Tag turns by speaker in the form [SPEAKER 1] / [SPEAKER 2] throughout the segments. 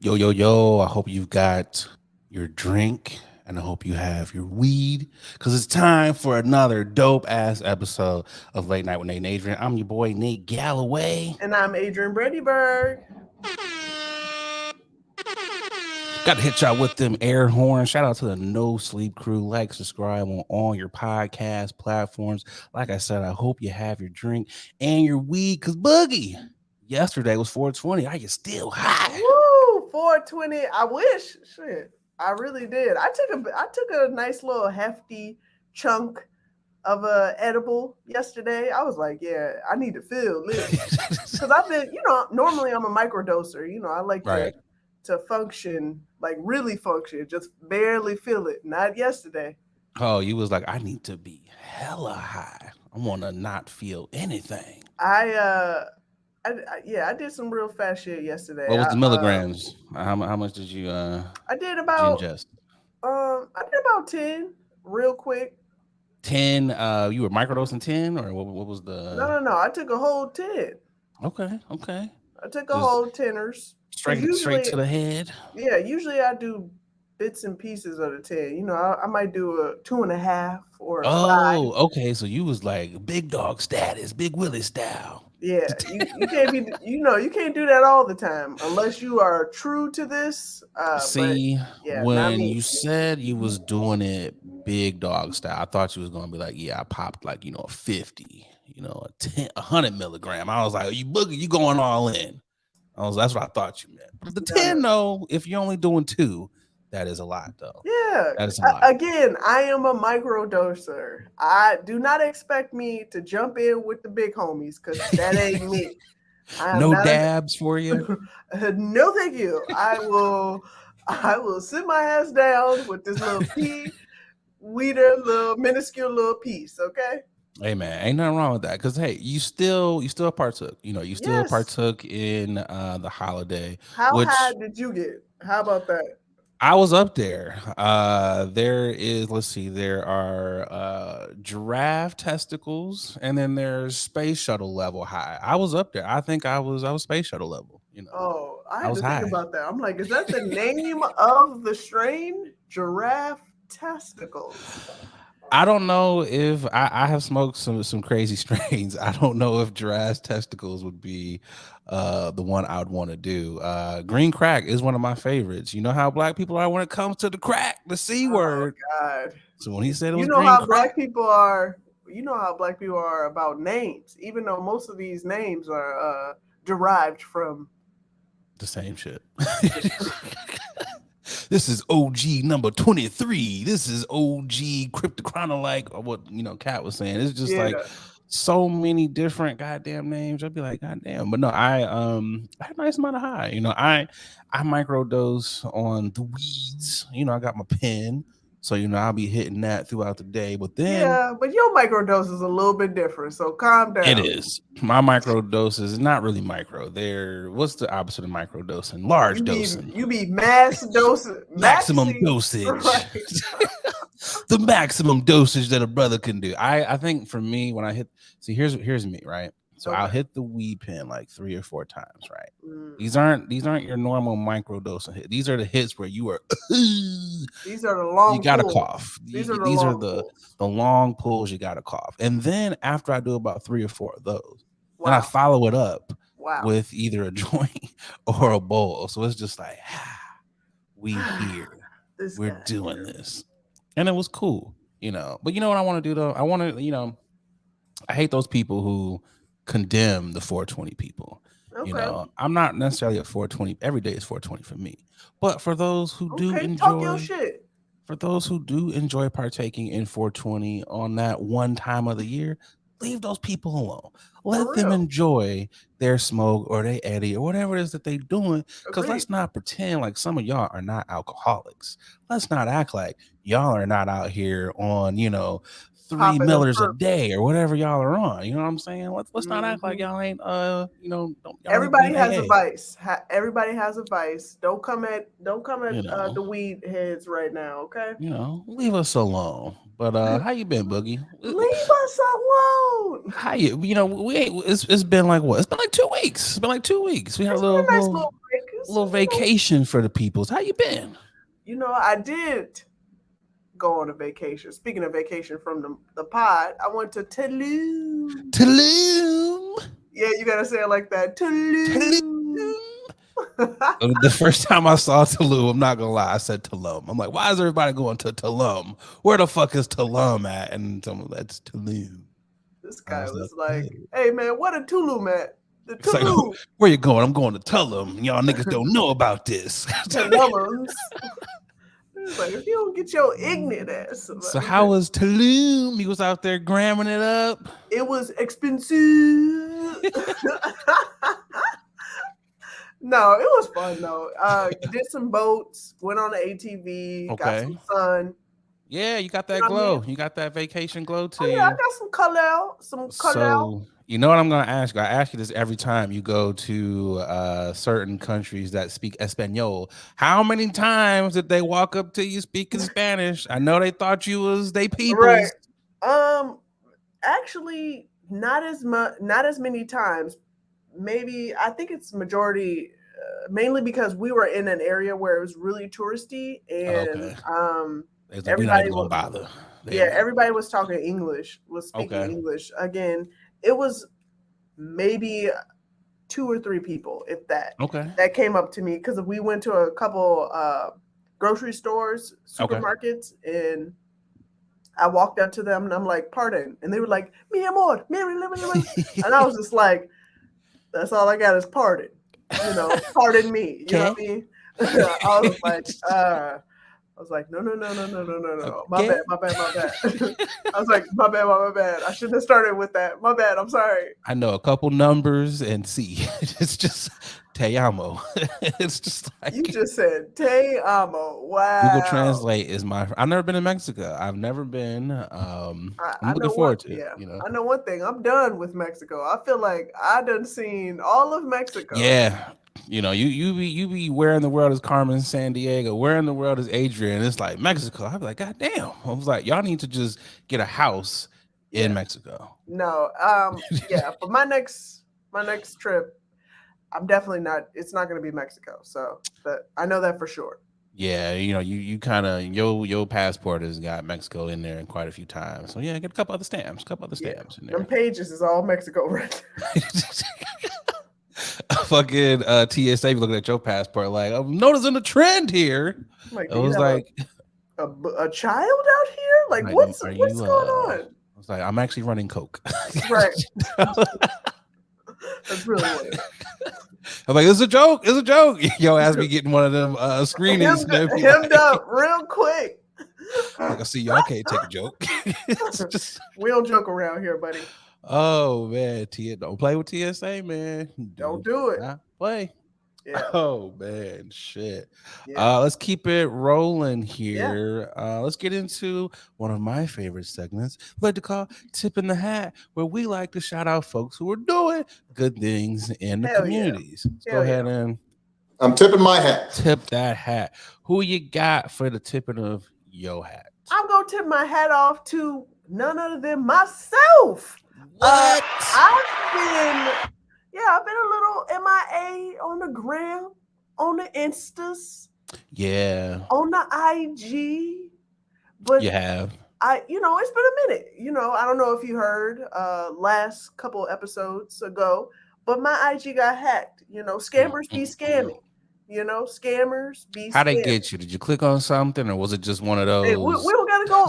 [SPEAKER 1] Yo, yo, yo. I hope you've got your drink and I hope you have your weed because it's time for another dope ass episode of Late Night with Nate and Adrian. I'm your boy, Nate Galloway.
[SPEAKER 2] And I'm Adrian Bradyberg.
[SPEAKER 1] Got to hit y'all with them air horns. Shout out to the No Sleep crew. Like, subscribe on all your podcast platforms. Like I said, I hope you have your drink and your weed because Boogie, yesterday was 420. Are you still high?
[SPEAKER 2] Woo! 420. I wish. Shit. I really did. I took a nice little hefty chunk of a edible yesterday. I was like, yeah, I need to feel this. Because I've been, normally I'm a microdoser. I like
[SPEAKER 1] Right.
[SPEAKER 2] to function, like really function, just barely feel it. Not yesterday.
[SPEAKER 1] Oh, you was like, I need to be hella high. I want to not feel anything.
[SPEAKER 2] I did some real fast shit yesterday.
[SPEAKER 1] What was the milligrams? How much did you
[SPEAKER 2] I did
[SPEAKER 1] did you
[SPEAKER 2] about
[SPEAKER 1] ingest?
[SPEAKER 2] I did about 10 real quick.
[SPEAKER 1] 10. You were microdosing 10, or what was
[SPEAKER 2] No,
[SPEAKER 1] the?
[SPEAKER 2] no, no. I took a whole 10.
[SPEAKER 1] Okay.
[SPEAKER 2] I took a
[SPEAKER 1] Just
[SPEAKER 2] whole teners. Because
[SPEAKER 1] straight
[SPEAKER 2] usually,
[SPEAKER 1] to the head.
[SPEAKER 2] yeah, usually I do bits and pieces of the 10. I might do a 2.5 or a 5.
[SPEAKER 1] Oh, okay. So you was like big dog status, big Willie style.
[SPEAKER 2] Yeah, you can't be, you can't do that all the time unless you are true to this. But
[SPEAKER 1] See,
[SPEAKER 2] yeah, not
[SPEAKER 1] when
[SPEAKER 2] me.
[SPEAKER 1] you said you was doing it big dog style, I thought you was gonna be like, yeah, I popped like a 50, a 10, 100 milligram. I was like, you boogie, you going all in. That's what I thought you meant. But the
[SPEAKER 2] No,
[SPEAKER 1] 10,
[SPEAKER 2] no.
[SPEAKER 1] though, if you're only doing two, that is a lot, though.
[SPEAKER 2] Yeah.
[SPEAKER 1] That is a lot.
[SPEAKER 2] Again, I am a microdoser. I do not expect me to jump in with the big homies because that ain't me. I am
[SPEAKER 1] No
[SPEAKER 2] not a
[SPEAKER 1] dabs for you.
[SPEAKER 2] no, thank you. I will sit my ass down with this little pea weeder, little minuscule little piece. Okay.
[SPEAKER 1] Hey man, ain't nothing wrong with that. Cause hey, you still partook. You still
[SPEAKER 2] Yes.
[SPEAKER 1] partook in the holiday,
[SPEAKER 2] How high
[SPEAKER 1] which
[SPEAKER 2] did you get? How about that?
[SPEAKER 1] I was up there. There is, let's see, there are giraffe testicles, and then there's space shuttle level high. I was up there. I was space shuttle level.
[SPEAKER 2] Oh, I
[SPEAKER 1] I
[SPEAKER 2] had
[SPEAKER 1] was
[SPEAKER 2] to think
[SPEAKER 1] high.
[SPEAKER 2] about that. I'm like, is that the name of the strain? Giraffe testicles.
[SPEAKER 1] I don't know if I have smoked some crazy strains. I don't know if giraffe's testicles would be the one I would want to do. Green crack is one of my favorites. You know how black people are when it comes to the crack, the C
[SPEAKER 2] Oh
[SPEAKER 1] word.
[SPEAKER 2] God.
[SPEAKER 1] So when he said it
[SPEAKER 2] You
[SPEAKER 1] was
[SPEAKER 2] know
[SPEAKER 1] green
[SPEAKER 2] how
[SPEAKER 1] crack,
[SPEAKER 2] black people are. You know how black people are about names, even though most of these names are derived from.
[SPEAKER 1] the same shit. This is OG number 23. This is OG cryptochronolike, or what Kat was saying. It's just
[SPEAKER 2] Yeah.
[SPEAKER 1] like so many different goddamn names. I'd be like, goddamn. But no, I had a nice amount of high. I microdose on the weeds. I got my pen. So I'll be hitting that throughout the day. But then
[SPEAKER 2] Yeah, but your microdose is a little bit different, so calm
[SPEAKER 1] it
[SPEAKER 2] down.
[SPEAKER 1] is. My micro doses is not really micro. They're what's the opposite of micro dosing? Large
[SPEAKER 2] You be
[SPEAKER 1] dosing.
[SPEAKER 2] you be mass dose
[SPEAKER 1] Maximum
[SPEAKER 2] maxing
[SPEAKER 1] dosage.
[SPEAKER 2] right.
[SPEAKER 1] The maximum dosage that a brother can do. I think for me when I hit, see, here's me, right? So I'll
[SPEAKER 2] Okay.
[SPEAKER 1] hit the weed pen like 3 or 4 times, right?
[SPEAKER 2] Mm.
[SPEAKER 1] These aren't your normal micro dosing hit. These are the hits where you are
[SPEAKER 2] These are the
[SPEAKER 1] you
[SPEAKER 2] long
[SPEAKER 1] gotta
[SPEAKER 2] pulls.
[SPEAKER 1] cough.
[SPEAKER 2] These are the
[SPEAKER 1] These are
[SPEAKER 2] long
[SPEAKER 1] the
[SPEAKER 2] pulls.
[SPEAKER 1] the long pulls you gotta cough. And then after I do about 3 or 4 of those, then I
[SPEAKER 2] Wow.
[SPEAKER 1] follow it up
[SPEAKER 2] Wow.
[SPEAKER 1] with either a joint or a bowl. So it's just like we here.
[SPEAKER 2] This
[SPEAKER 1] We're
[SPEAKER 2] guy
[SPEAKER 1] doing
[SPEAKER 2] here.
[SPEAKER 1] this. And it was cool. But you know what I want to do though? I want to, I hate those people who condemn the 420 people.
[SPEAKER 2] Okay.
[SPEAKER 1] I'm not necessarily a 420. Every day is 420 for me. But
[SPEAKER 2] Okay. Talk your shit.
[SPEAKER 1] for those who do enjoy partaking in 420 on that one time of the year, leave those people alone.
[SPEAKER 2] For
[SPEAKER 1] Let them
[SPEAKER 2] real.
[SPEAKER 1] enjoy their smoke or their Eddie or whatever it is that they're doing. Because
[SPEAKER 2] Agreed.
[SPEAKER 1] let's not pretend like some of y'all are not alcoholics. Let's not act like y'all are not out here on, three
[SPEAKER 2] Popping them
[SPEAKER 1] Millers a
[SPEAKER 2] purples.
[SPEAKER 1] day or whatever y'all are on. You know what I'm saying? Let's not act like
[SPEAKER 2] Hmm.
[SPEAKER 1] y'all ain't y'all need to be
[SPEAKER 2] Everybody
[SPEAKER 1] in
[SPEAKER 2] has a
[SPEAKER 1] AA.
[SPEAKER 2] vice. Everybody has a vice. Don't come at
[SPEAKER 1] You know,
[SPEAKER 2] the weed heads right now. Okay.
[SPEAKER 1] leave us alone. But how you been, Boogie?
[SPEAKER 2] Leave us alone.
[SPEAKER 1] How you we ain't it's been like what? It's been like 2 weeks. It's been like 2 weeks. We had a
[SPEAKER 2] It's been
[SPEAKER 1] little
[SPEAKER 2] a nice
[SPEAKER 1] little
[SPEAKER 2] little break.
[SPEAKER 1] little vacation for the peoples. How you been?
[SPEAKER 2] I did go on a vacation. Speaking of vacation from the pod, I went to Tulum.
[SPEAKER 1] Tulum.
[SPEAKER 2] Yeah, you gotta say it like that. Tulum.
[SPEAKER 1] The first time I saw Tulum, I'm not gonna lie, I said Tulum. I'm like, why is everybody going to Tulum? Where the fuck is Tulum at? And someone, that's Tulum.
[SPEAKER 2] This guy was like, hey man, what a Tulum at? The
[SPEAKER 1] It's like,
[SPEAKER 2] Tulum.
[SPEAKER 1] where you going? I'm going to Tulum. Y'all niggas don't know about this.
[SPEAKER 2] Tulums. It's like, if you don't get your ignorant ass.
[SPEAKER 1] So how was Tulum? He was out there gramming it up.
[SPEAKER 2] It was expensive. No, it was fun though. Did some boats, went on the ATV, got some sun.
[SPEAKER 1] Yeah, you got that glow. I mean? You got that vacation glow to you.
[SPEAKER 2] Yeah, I got some color.
[SPEAKER 1] So you know what I'm gonna ask you? I ask you this every time you go to certain countries that speak Espanol. How many times did they walk up to you speaking Spanish? I know they thought you was they people.
[SPEAKER 2] Right. Actually, not as many times. Maybe I think it's majority, mainly because we were in an area where it was really touristy, and everybody
[SPEAKER 1] was bother.
[SPEAKER 2] Everybody was talking English, was speaking English. Again, it was maybe 2 or 3 people, if that. That came up to me because we went to a couple grocery stores, supermarkets, and I walked up to them and I'm like, "Pardon," and they were like, "Mi amor, and I was just like, that's all I got is pardon. Pardon me. You know what I mean? I was like, no. My bad. I was like, my bad. I shouldn't have started with that. My bad. I'm sorry.
[SPEAKER 1] I know a couple numbers and see. It's just te amo. It's just like
[SPEAKER 2] you just said te amo. Wow.
[SPEAKER 1] Google Translate is I've never been to Mexico. I've never been. I'm looking forward to it.
[SPEAKER 2] I know one thing. I'm done with Mexico. I feel like I done seen all of Mexico.
[SPEAKER 1] Yeah. You be where in the world is Carmen Sandiego? Where in the world is Adrian? It's like Mexico. I'm like, God damn. I was like, y'all need to just get a house in Mexico.
[SPEAKER 2] No. For my next trip, I'm definitely not. It's not going to be Mexico. So I know that for sure.
[SPEAKER 1] Yeah, you kind of your passport has got Mexico in there quite a few times. So yeah, get a couple other stamps in there.
[SPEAKER 2] Them pages is all Mexico right there.
[SPEAKER 1] Fucking TSA looking at your passport like, I'm noticing a trend here.
[SPEAKER 2] Like,
[SPEAKER 1] I was like,
[SPEAKER 2] a child out here? Like what's going on?
[SPEAKER 1] I was like, I'm actually running coke.
[SPEAKER 2] Right. That's really weird.
[SPEAKER 1] I'm like, it's a joke. Yo, asked me getting one of them screenings.
[SPEAKER 2] Hemmed up real quick.
[SPEAKER 1] Like, I see y'all can't take a joke.
[SPEAKER 2] We don't joke around here, buddy.
[SPEAKER 1] Oh man, don't play with TSA, man.
[SPEAKER 2] Don't do it.
[SPEAKER 1] Not play.
[SPEAKER 2] Yeah.
[SPEAKER 1] Oh man, shit. Yeah. Let's keep it rolling here. Let's get into one of my favorite segments, we like to call Tip in the Hat, where we like to shout out folks who are doing good things in the communities. Let's go ahead and
[SPEAKER 3] I'm tipping my hat.
[SPEAKER 1] Tip that hat. Who you got for the tipping of your hat?
[SPEAKER 2] I'm gonna tip my hat off to none other than myself.
[SPEAKER 1] What?
[SPEAKER 2] I've been a little MIA on the gram, on the Instas, on the IG. But
[SPEAKER 1] you have.
[SPEAKER 2] It's been a minute. I don't know if you heard last couple episodes ago, but my IG got hacked. Scammers be scamming. Scammers be
[SPEAKER 1] How'd they get you? Did you click on something, or was it just one of those?
[SPEAKER 2] Hey, we don't gotta go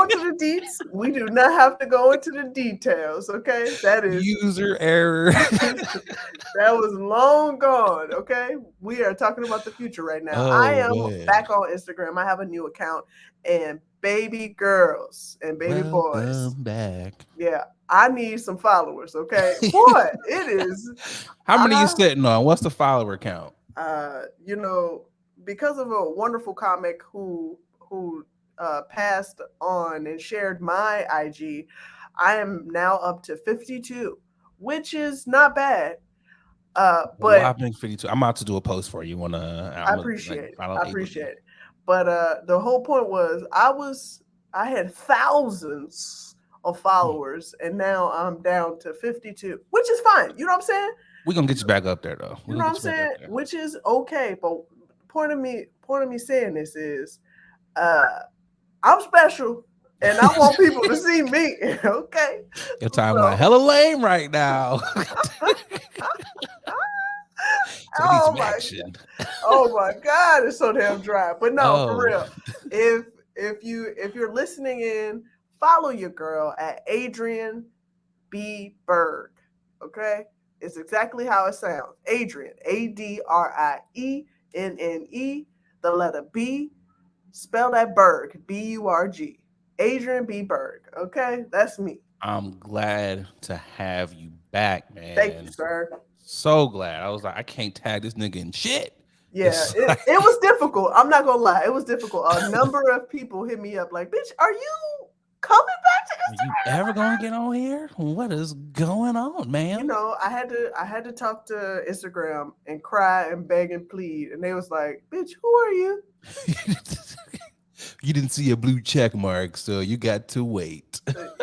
[SPEAKER 2] into the deets. We do not have to go into the details. Okay, that is
[SPEAKER 1] user error.
[SPEAKER 2] That was long gone. Okay, we are talking about the future right now. I am back on Instagram. I have a new account, and baby girls and baby boys,
[SPEAKER 1] back.
[SPEAKER 2] Yeah, I need some followers. Okay, boy, it is.
[SPEAKER 1] How many are you sitting on? What's the follower count?
[SPEAKER 2] Because of a wonderful comic who passed on and shared my IG, I am now up to 52, which is not bad. But
[SPEAKER 1] I think 52. I'm about to do a post for you.
[SPEAKER 2] I appreciate it. But the whole point was I had thousands of followers, and now I'm down to 52, which is fine. You know what I'm saying?
[SPEAKER 1] We're gonna get you back up there though.
[SPEAKER 2] You
[SPEAKER 1] We're
[SPEAKER 2] know
[SPEAKER 1] gonna
[SPEAKER 2] what I'm
[SPEAKER 1] get you back
[SPEAKER 2] saying?
[SPEAKER 1] up there.
[SPEAKER 2] Which is okay, but point of me saying this is, I'm special, and I want people to see me. Okay.
[SPEAKER 1] Your timeline hella lame right now. So we need
[SPEAKER 2] Oh
[SPEAKER 1] some
[SPEAKER 2] my
[SPEAKER 1] action.
[SPEAKER 2] Oh my God, it's so damn dry. But no, for
[SPEAKER 1] Oh.
[SPEAKER 2] real. If you're listening in, follow your girl at Adrian B. Berg. Okay? It's exactly how it sounds. Adrian, ADRIENNE, the letter B, spell that Berg, BURG. Adrian B. Berg. Okay? That's me.
[SPEAKER 1] I'm glad to have you back, man.
[SPEAKER 2] Thank you, sir.
[SPEAKER 1] So glad. I was like, I can't tag this nigga in shit.
[SPEAKER 2] Yeah, it was difficult. I'm not gonna lie, it was difficult. A number of people hit me up like, "Bitch, are you coming back to Instagram?
[SPEAKER 1] Are you ever gonna get on here? What is going on, man?"
[SPEAKER 2] You know, I had to talk to Instagram and cry and beg and plead, and they was like, "Bitch, who are you?"
[SPEAKER 1] You didn't see a blue check mark, so you got to wait.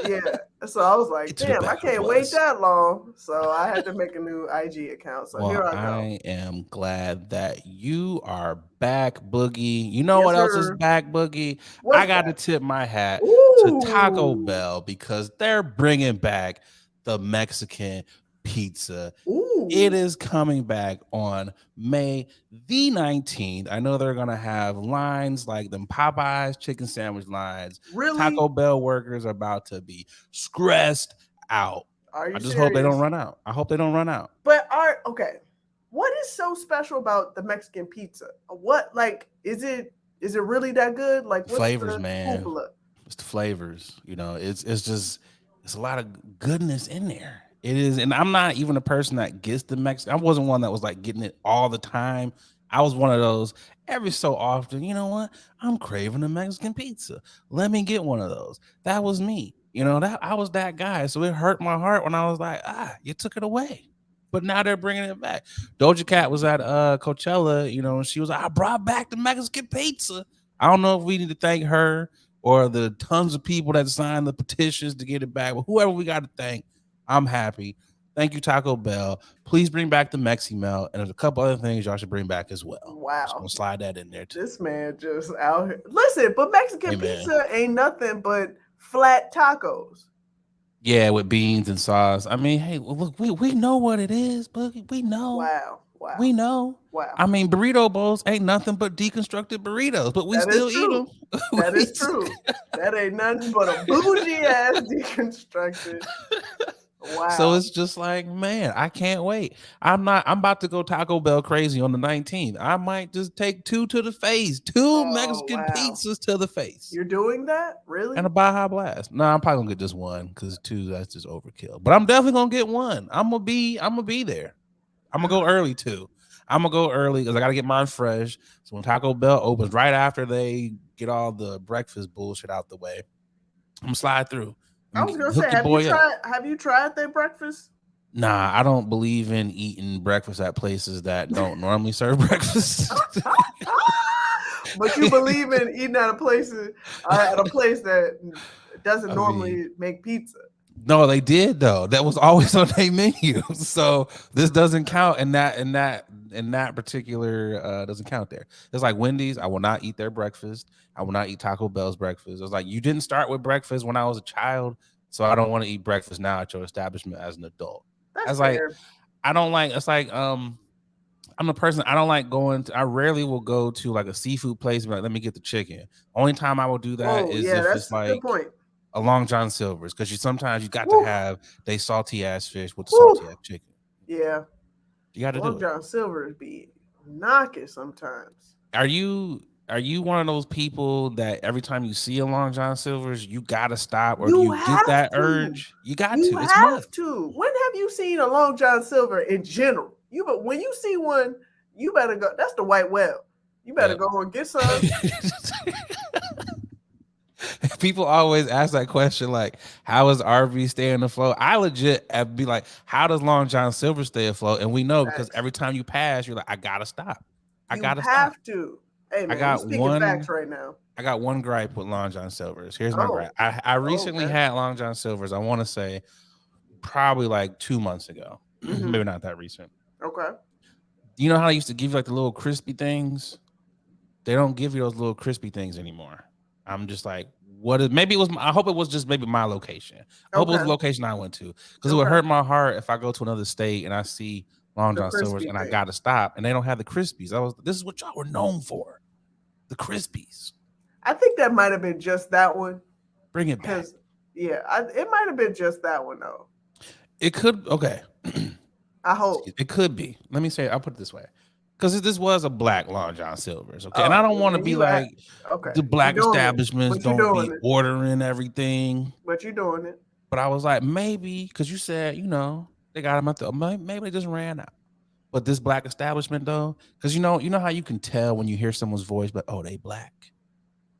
[SPEAKER 2] Yeah. So I was like,
[SPEAKER 1] Get to the
[SPEAKER 2] damn, I
[SPEAKER 1] battle
[SPEAKER 2] can't
[SPEAKER 1] bus.
[SPEAKER 2] wait that long. So I had to make a new IG account. So
[SPEAKER 1] Well,
[SPEAKER 2] here I go.
[SPEAKER 1] I am glad that you are back, Boogie. You know
[SPEAKER 2] Yes,
[SPEAKER 1] what else is
[SPEAKER 2] sir.
[SPEAKER 1] back, Boogie?
[SPEAKER 2] What's
[SPEAKER 1] I got to
[SPEAKER 2] that?
[SPEAKER 1] tip my hat to Taco
[SPEAKER 2] Ooh.
[SPEAKER 1] Bell because they're bringing back the Mexican pizza.
[SPEAKER 2] Ooh.
[SPEAKER 1] It is coming back on May the 19th. I know they're going to have lines like them Popeyes chicken sandwich lines.
[SPEAKER 2] Really?
[SPEAKER 1] Taco Bell workers are about to be stressed out.
[SPEAKER 2] Are you
[SPEAKER 1] I just
[SPEAKER 2] serious?
[SPEAKER 1] hope they don't run out. I hope they don't run out.
[SPEAKER 2] But okay. What is so special about the Mexican pizza? What, like, is it really that good? Like, what's
[SPEAKER 1] Flavors,
[SPEAKER 2] the
[SPEAKER 1] man.
[SPEAKER 2] hoopla?
[SPEAKER 1] It's the flavors. You know, it's a lot of goodness in there. It is, and I'm not even a person that gets the Mexican. I wasn't one that was like getting it all the time. I was one of those every so often. You know what? I'm craving a Mexican pizza. Let me get one of those. That was me. You know, that I was that guy. So it hurt my heart when I was like, you took it away. But now they're bringing it back. Doja Cat was at Coachella, you know, and she was like, I brought back the Mexican pizza. I don't know if we need to thank her or the tons of people that signed the petitions to get it back. But whoever we got to thank, I'm happy. Thank you, Taco Bell. Please bring back the Mexi Melt. And there's a couple other things y'all should bring back as well.
[SPEAKER 2] Wow.
[SPEAKER 1] Just gonna slide that in there too.
[SPEAKER 2] This man just out here. Listen, but Mexican pizza ain't nothing but flat tacos.
[SPEAKER 1] Yeah, with beans and sauce. I mean, hey, look, we know what it is, Boogie. We know.
[SPEAKER 2] Wow.
[SPEAKER 1] We know.
[SPEAKER 2] Wow.
[SPEAKER 1] I mean, burrito bowls ain't nothing but deconstructed burritos, but we still eat them.
[SPEAKER 2] That is true. That ain't nothing but a bougie ass deconstructed. Wow.
[SPEAKER 1] So it's just like, man, I can't wait. I'm about to go Taco Bell crazy on the 19th. I might just take 2 to the face, 2 Mexican pizzas to the face.
[SPEAKER 2] You're doing that? Really?
[SPEAKER 1] And a Baja Blast. No, I'm probably gonna get just one because 2, that's just overkill. But I'm definitely gonna get one. I'm gonna be there. I'm gonna go early too. I'm gonna go early because I gotta get mine fresh. So when Taco Bell opens right after they get all the breakfast bullshit out the way, I'm gonna slide through.
[SPEAKER 2] I was gonna say, have you tried their breakfast?
[SPEAKER 1] Nah, I don't believe in eating breakfast at places that don't normally serve breakfast.
[SPEAKER 2] But you believe in eating at a place that doesn't normally make pizza.
[SPEAKER 1] No, they did though. That was always on their menu. So this doesn't count in that particular doesn't count there. It's like Wendy's. I will not eat their breakfast. I will not eat Taco Bell's breakfast. It's like, you didn't start with breakfast when I was a child, so I don't want to eat breakfast now at your establishment as an adult.
[SPEAKER 2] That's
[SPEAKER 1] like, I don't like. It's like I'm a person. I don't like going to. I rarely will go to like a seafood place. But let me get the chicken. Only time I will do that is if it's like
[SPEAKER 2] good point.
[SPEAKER 1] A Long John Silver's, because sometimes you got to have they salty ass fish with the salty ass chicken.
[SPEAKER 2] Yeah,
[SPEAKER 1] you got to do it.
[SPEAKER 2] Long John Silver's be knocking sometimes.
[SPEAKER 1] Are you one of those people that every time you see a Long John Silver's, you gotta stop, or do you get that urge? You got to.
[SPEAKER 2] You have to. When have you seen a Long John Silver in general? But when you see one, you better go. That's the white whale. You better go and get some.
[SPEAKER 1] People always ask that question, like, how does RV staying afloat? I legit be like, how does Long John Silver stay afloat? And we know because every time you pass, you're like, I gotta stop. I gotta stop.
[SPEAKER 2] You have to. Hey man, you're speaking facts right now.
[SPEAKER 1] I got one gripe with Long John Silver's. Here's my gripe. I recently had Long John Silver's. I want to say probably like 2 months ago. maybe not that recent.
[SPEAKER 2] Okay.
[SPEAKER 1] You know how they used to give you like the little crispy things? They don't give you those little crispy things anymore. I'm just like, what is? Maybe it was. I hope it was just maybe my location. I hope it was the location I went to, because it would hurt my heart if I go to another state and I see Long John Silver's and I got to stop and they don't have the Crispies. This is what y'all were known for, the Crispies.
[SPEAKER 2] I think that might have been just that one.
[SPEAKER 1] Bring it back.
[SPEAKER 2] Yeah, it might have been just that one though.
[SPEAKER 1] It could. Okay.
[SPEAKER 2] I hope
[SPEAKER 1] it could be. Let me say. I'll put it this way. Because this was a black Long John Silver's, okay? And I don't want to be like, the black establishments don't be ordering everything.
[SPEAKER 2] But you're doing it.
[SPEAKER 1] But I was like, maybe, because you said, they got them at maybe they just ran out. But this black establishment, though, because you know how you can tell when you hear someone's voice, but, oh, they black.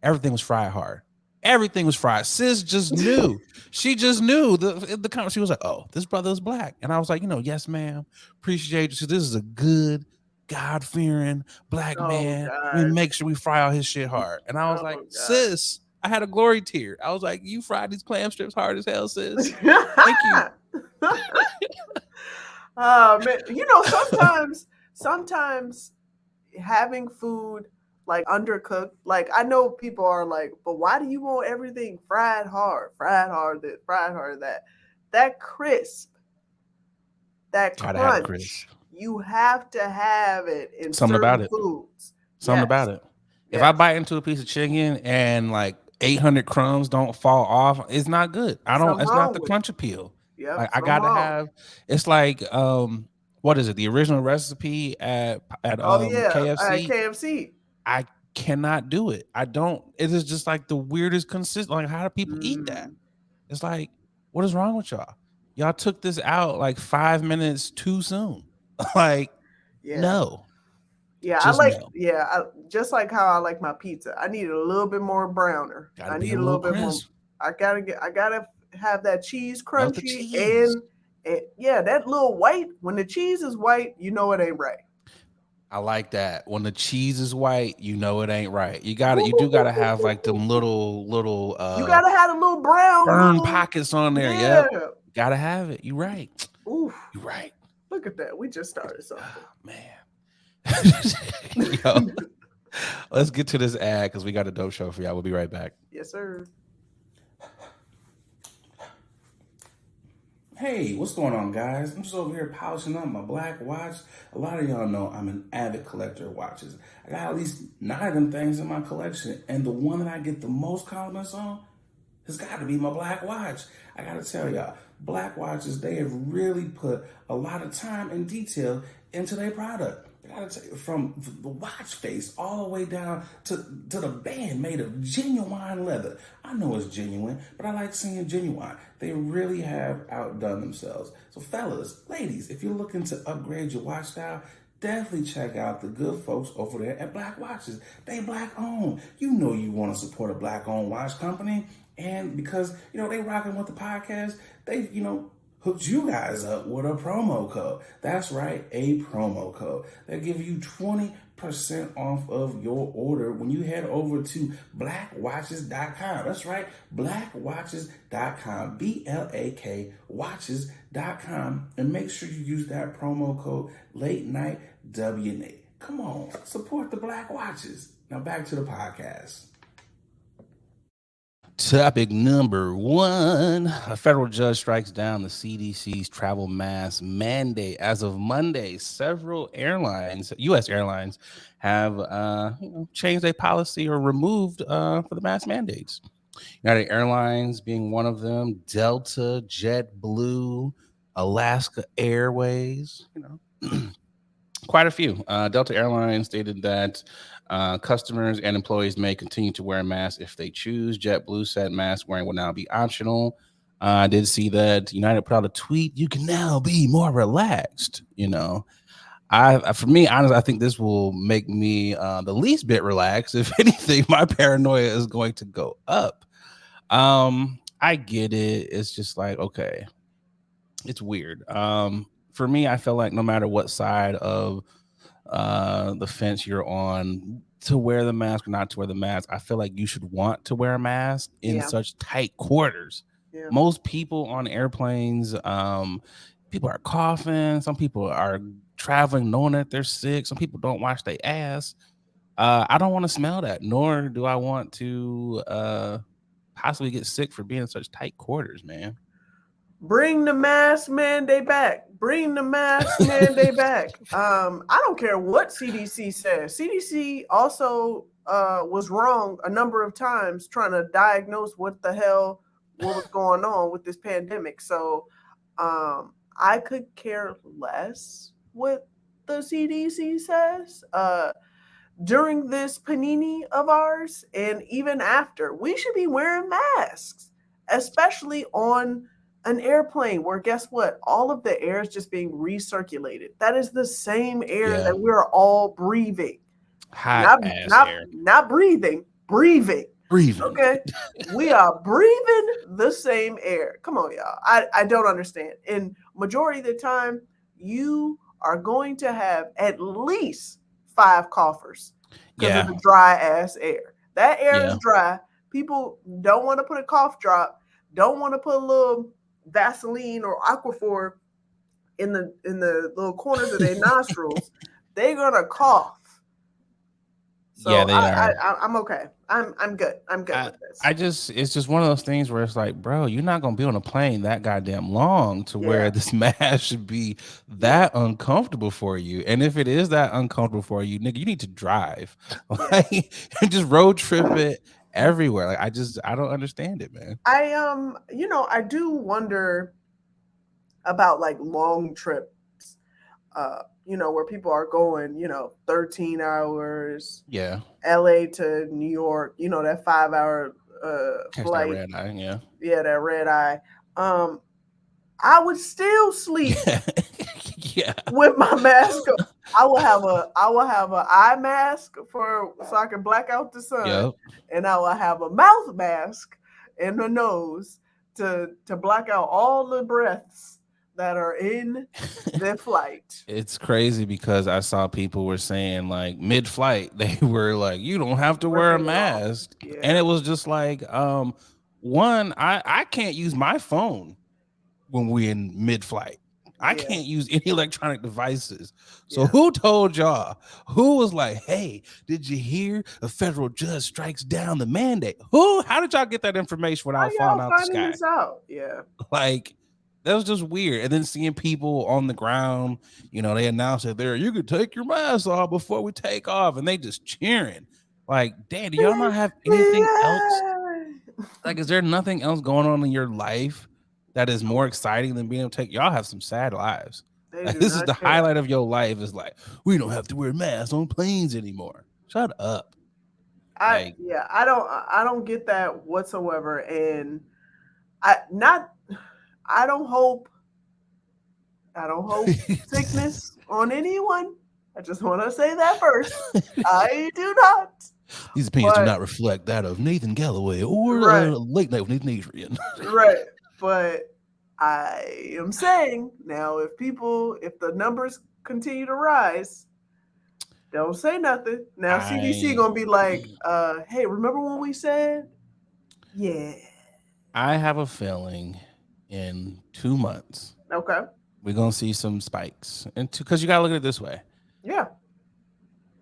[SPEAKER 1] Everything was fried hard. Everything was fried. Sis just knew. She just knew. The comment, she was like, oh, this brother is black. And I was like, yes, ma'am. Appreciate you. So this is a good, God-fearing black man. We make sure we fry all his shit hard. And I was like, sis, I had a glory tear. I was like, you fried these clam strips hard as hell, sis. Thank you.
[SPEAKER 2] Man, sometimes having food like undercooked, like I know people are like, but why do you want everything fried hard, this, fried hard that? That crisp, that crunch. You have to have it in
[SPEAKER 1] something about it.
[SPEAKER 2] Foods.
[SPEAKER 1] Something about it. If I bite into a piece of chicken and like 800 crumbs don't fall off, it's not good. It's not the crunch appeal.
[SPEAKER 2] Yeah,
[SPEAKER 1] like, I gotta have. It's like what is it? The original recipe at KFC.
[SPEAKER 2] KFC.
[SPEAKER 1] I cannot do it. I don't. It is just like the weirdest consistent. Like, how do people eat that? It's like, what is wrong with y'all? Y'all took this out like 5 minutes too soon. Like, no.
[SPEAKER 2] Yeah, just like how I like my pizza. I need it a little bit more browner. I need a little bit more. I gotta have that cheese crunchy and that little white. When the cheese is white, you know it ain't right.
[SPEAKER 1] I like that. When the cheese is white, you know it ain't right. You do gotta have like them little
[SPEAKER 2] you gotta have a little brown
[SPEAKER 1] burn pockets on there. Yeah. Yep. Gotta have it. You're right.
[SPEAKER 2] Oof.
[SPEAKER 1] You're right.
[SPEAKER 2] Look at that. We just started something.
[SPEAKER 1] Man. Yo, let's get to this ad because we got a dope show for y'all. We'll be right back.
[SPEAKER 2] Yes, sir.
[SPEAKER 1] Hey, what's going on, guys? I'm just over here polishing up my black watch. A lot of y'all know I'm an avid collector of watches. I got at least 9 of them things in my collection, and the one that I get the most compliments on has got to be my black watch. I got to tell y'all, black watches, they have really put a lot of time and detail into their product. I gotta tell you, from the watch face all the way down to the band made of genuine leather. I know it's genuine, but I like seeing genuine. They really have outdone themselves. So fellas, ladies, if you're looking to upgrade your watch style, definitely check out the good folks over there at Black Watches. They black owned. You know you want to support a black owned watch company. And because, they rocking with the podcast, they, hooked you guys up with a promo code. That's right, a promo code. They give you 20% off of your order when you head over to blackwatches.com. That's right, blackwatches.com, BLAK watches.com, and make sure you use that promo code Late Night WNA. Come on, support the Black Watches. Now back to the podcast. Topic number 1. A federal judge strikes down the CDC's travel mask mandate. As of Monday, several airlines, U.S. airlines, have changed their policy or removed for the mask mandates. United Airlines being one of them, Delta, JetBlue, Alaska Airways, quite a few. Delta Airlines stated that customers and employees may continue to wear masks if they choose. JetBlue said mask wearing will now be optional. I did see that United put out a tweet. You can now be more relaxed. For me, honestly, I think this will make me the least bit relaxed. If anything, my paranoia is going to go up. I get it. It's just like, okay, it's weird. For me, I feel like no matter what side of the fence you're on, to wear the mask or not to wear the mask, I feel like you should want to wear a mask in such tight quarters. Most people on airplanes, people are coughing. Some people are traveling knowing that they're sick. Some people don't wash their ass. I don't want to smell that, nor do I want to possibly get sick for being in such tight quarters, man.
[SPEAKER 2] Bring the mask mandate back. Bring the mask mandate back. I don't care what CDC says. CDC also was wrong a number of times trying to diagnose what was going on with this pandemic. So I could care less what the CDC says. During this panini of ours and even after, we should be wearing masks, especially on an airplane where guess what? All of the air is just being recirculated. That is the same air that we're all breathing.
[SPEAKER 1] Hot ass air.
[SPEAKER 2] Not breathing, breathing.
[SPEAKER 1] Breathing.
[SPEAKER 2] Okay. We are breathing the same air. Come on, y'all. I don't understand. And majority of the time, you are going to have at least 5 coughers because of the dry ass air. That air is dry. People don't want to put a cough drop, don't want to put a little Vaseline or Aquaphor in the little corners of their nostrils. They're gonna cough. So
[SPEAKER 1] yeah, they are.
[SPEAKER 2] I'm okay. I'm good. I'm good with this.
[SPEAKER 1] It's just one of those things where it's like, bro, you're not gonna be on a plane that goddamn long to where this mask should be that uncomfortable for you. And if it is that uncomfortable for you, nigga, you need to drive, like, and just road trip it everywhere. Like, I don't understand it, man.
[SPEAKER 2] I do wonder about like long trips. Where people are going, 13 hours.
[SPEAKER 1] Yeah.
[SPEAKER 2] LA to New York, that 5-hour flight.
[SPEAKER 1] That red eye,
[SPEAKER 2] yeah, that red eye. I would still sleep with my mask on. I will have an eye mask so I can black out the sun, and I will have a mouth mask in the nose to block out all the breaths that are in the flight.
[SPEAKER 1] It's crazy because I saw people were saying like mid-flight they were like, you don't have to wear a mask, and it was just like, one, I can't use my phone when we're in mid-flight. I can't use any electronic devices. So who told y'all? Who was like, hey, did you hear a federal judge strikes down the mandate? How did y'all get that information without falling out the sky?
[SPEAKER 2] This out? Yeah,
[SPEAKER 1] like, that was just weird. And then seeing people on the ground, they announced that you could take your mask off before we take off, and they just cheering. Like, damn, do y'all not have anything else? Like, is there nothing else going on in your life that is more exciting than being able to take? Y'all have some sad lives. Like, this is the highlight of your life. Is like, we don't have to wear masks on planes anymore. Shut up.
[SPEAKER 2] I don't get that whatsoever. And I don't hope sickness on anyone. I just want to say that first. I do not.
[SPEAKER 1] These opinions do not reflect that of Nathan Galloway or Late Night with Nathan Adrian.
[SPEAKER 2] Right. But I am saying now, if the numbers continue to rise, don't say nothing. Now CDC gonna be like, hey, remember when we said? Yeah.
[SPEAKER 1] I have a feeling in 2 months, we're gonna see some spikes, and because you gotta look at it this way,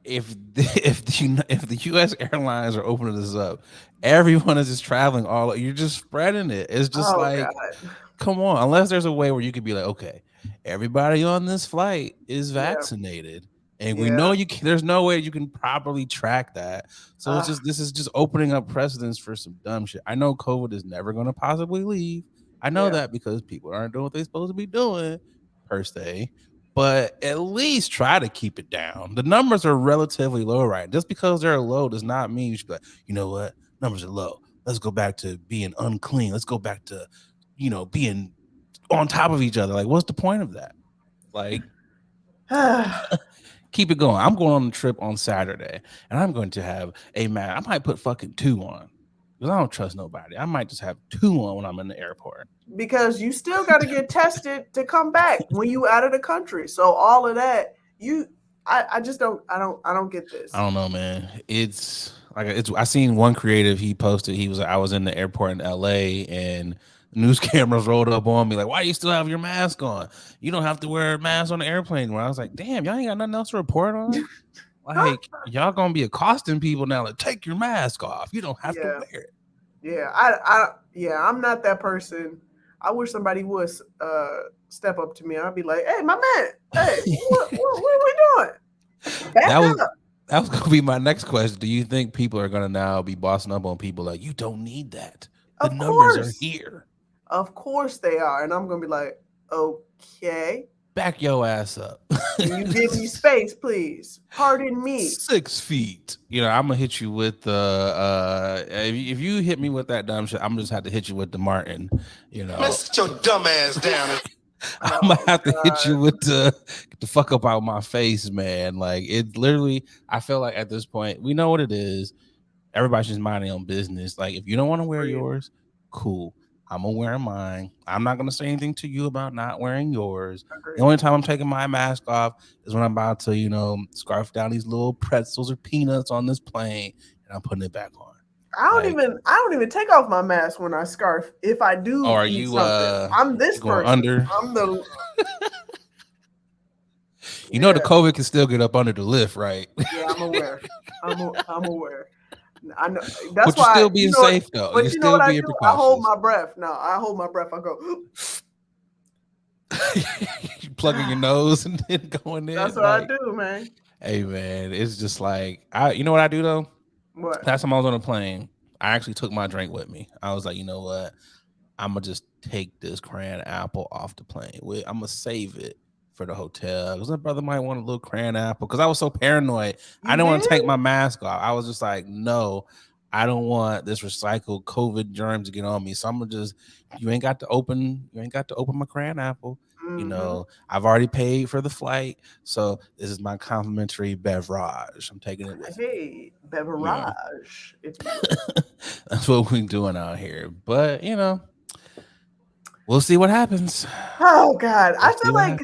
[SPEAKER 1] if the U.S. airlines are opening this up, everyone is just traveling you're just spreading it. It's just come on, unless there's a way where you could be like, okay, everybody on this flight is vaccinated. And we know there's no way you can properly track that. So this is just opening up precedents for some dumb shit. I know COVID is never going to possibly leave. I know that because people aren't doing what they're supposed to be doing per se, but at least try to keep it down. The numbers are relatively low, right? Just because they're low does not mean you should be like, you know what? Numbers are low. Let's go back to being unclean. Let's go back to, being on top of each other. Like, what's the point of that? Like, keep it going. I'm going on a trip on Saturday, and I'm going to have a mask. I might put fucking 2 on because I don't trust nobody. I might just have 2 on when I'm in the airport.
[SPEAKER 2] Because you still got to get tested to come back when you out of the country. So all of that, I just don't. I don't get this.
[SPEAKER 1] I don't know, man. I seen one creative. He posted. I was in the airport in LA, and news cameras rolled up on me like, why do you still have your mask on? You don't have to wear a mask on the airplane. Where I was like, damn, y'all ain't got nothing else to report on. Like, y'all gonna be accosting people now. Like, take your mask off. You don't have to wear it.
[SPEAKER 2] Yeah, I'm not that person. I wish somebody would step up to me. I'd be like, hey, my man, hey, what are we doing? Back up.
[SPEAKER 1] That was gonna be my next question. Do you think people are gonna now be bossing up on people like, you don't need that? The numbers are here.
[SPEAKER 2] Of course they are, and I'm gonna be like, okay.
[SPEAKER 1] Back your ass up.
[SPEAKER 2] Can you give me space, please? Pardon me.
[SPEAKER 1] 6 feet. You know, I'm gonna hit you with the if you hit me with that dumb shit, I'm just have to hit you with the Martin. You know,
[SPEAKER 4] sit your dumb ass down.
[SPEAKER 1] I'm gonna have to hit you with the get the fuck up out of my face, man. Like, it literally, I feel like at this point, we know what it is. Everybody's just minding their own business. Like, if you don't want to wear yours, cool. I'm gonna wear mine. I'm not gonna say anything to you about not wearing yours. The only time I'm taking my mask off is when I'm about to, you know, scarf down these little pretzels or peanuts on this plane, and I'm putting it back on.
[SPEAKER 2] I don't even take off my mask when I scarf. If I do,
[SPEAKER 1] are
[SPEAKER 2] eat
[SPEAKER 1] you?
[SPEAKER 2] Something. I'm this person.
[SPEAKER 1] Under?
[SPEAKER 2] I'm the.
[SPEAKER 1] You know, the COVID can still get up under the lift, right?
[SPEAKER 2] Yeah, I'm aware. I'm aware. I know. That's
[SPEAKER 1] but you're
[SPEAKER 2] why
[SPEAKER 1] still being safe, though.
[SPEAKER 2] But
[SPEAKER 1] you know what I do?
[SPEAKER 2] I hold my breath. No, I hold my breath. I go.
[SPEAKER 1] You plugging your nose and then going in.
[SPEAKER 2] That's what I do, man.
[SPEAKER 1] Hey, man, it's just like you know what I do though.
[SPEAKER 2] What?
[SPEAKER 1] Last time I was on a plane, I actually took my drink with me. I was like, you know what? I'm gonna just take this crayon apple off the plane. I'm gonna save it for the hotel because my brother might want a little crayon apple. Because I was so paranoid, I didn't want to take my mask off. I was just like, no, I don't want this recycled COVID germs to get on me. So I'm gonna just, you ain't got to open my crayon apple.
[SPEAKER 2] Mm-hmm.
[SPEAKER 1] You know, I've already paid for the flight, so this is my complimentary beverage. I'm taking it with
[SPEAKER 2] me. Beverage.
[SPEAKER 1] You know? That's what we're doing out here. But you know, we'll see what happens.
[SPEAKER 2] Oh God, I feel like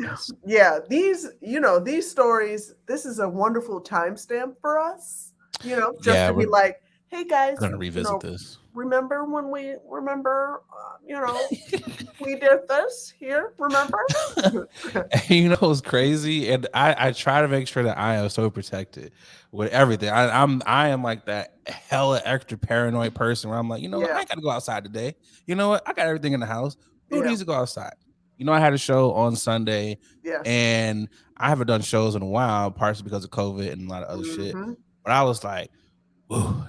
[SPEAKER 2] these stories. This is a wonderful timestamp for us. You know, just to be like, hey guys,
[SPEAKER 1] I'm gonna revisit this.
[SPEAKER 2] Remember when we we did this here? Remember?
[SPEAKER 1] You know what's crazy? And I try to make sure that I am so protected with everything. I am like that hella extra paranoid person where I'm like, you know what? I ain't gotta go outside today. You know what? I got everything in the house. Who needs to go outside? You know, I had a show on Sunday, and I haven't done shows in a while, partially because of COVID and a lot of other shit. But I was like, ooh,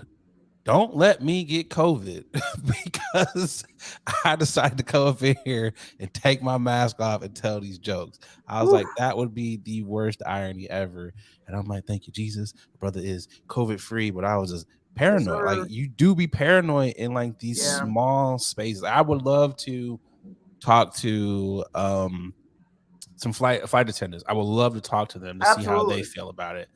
[SPEAKER 1] don't let me get COVID because I decided to come up in here and take my mask off and tell these jokes. I was like, that would be the worst irony ever. And I'm like, thank you, Jesus. Brother is COVID free, but I was just paranoid. Like, you do be paranoid in like these small spaces. I would love to talk to some flight attendants. I would love to talk to them to see how they feel about it.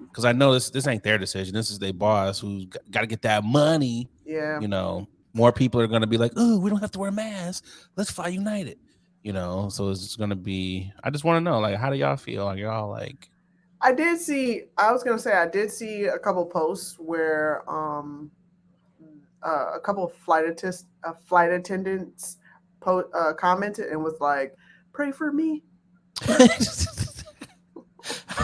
[SPEAKER 1] Because I know this ain't their decision. This is their boss who's got to get that money.
[SPEAKER 2] Yeah.
[SPEAKER 1] You know, more people are going to be like, oh, we don't have to wear masks. Let's fly United. You know, so it's just going to be, I just want to know, like, how do y'all feel? Like, y'all like.
[SPEAKER 2] I did see a couple posts where a couple of flight attendants commented and was like, pray for me.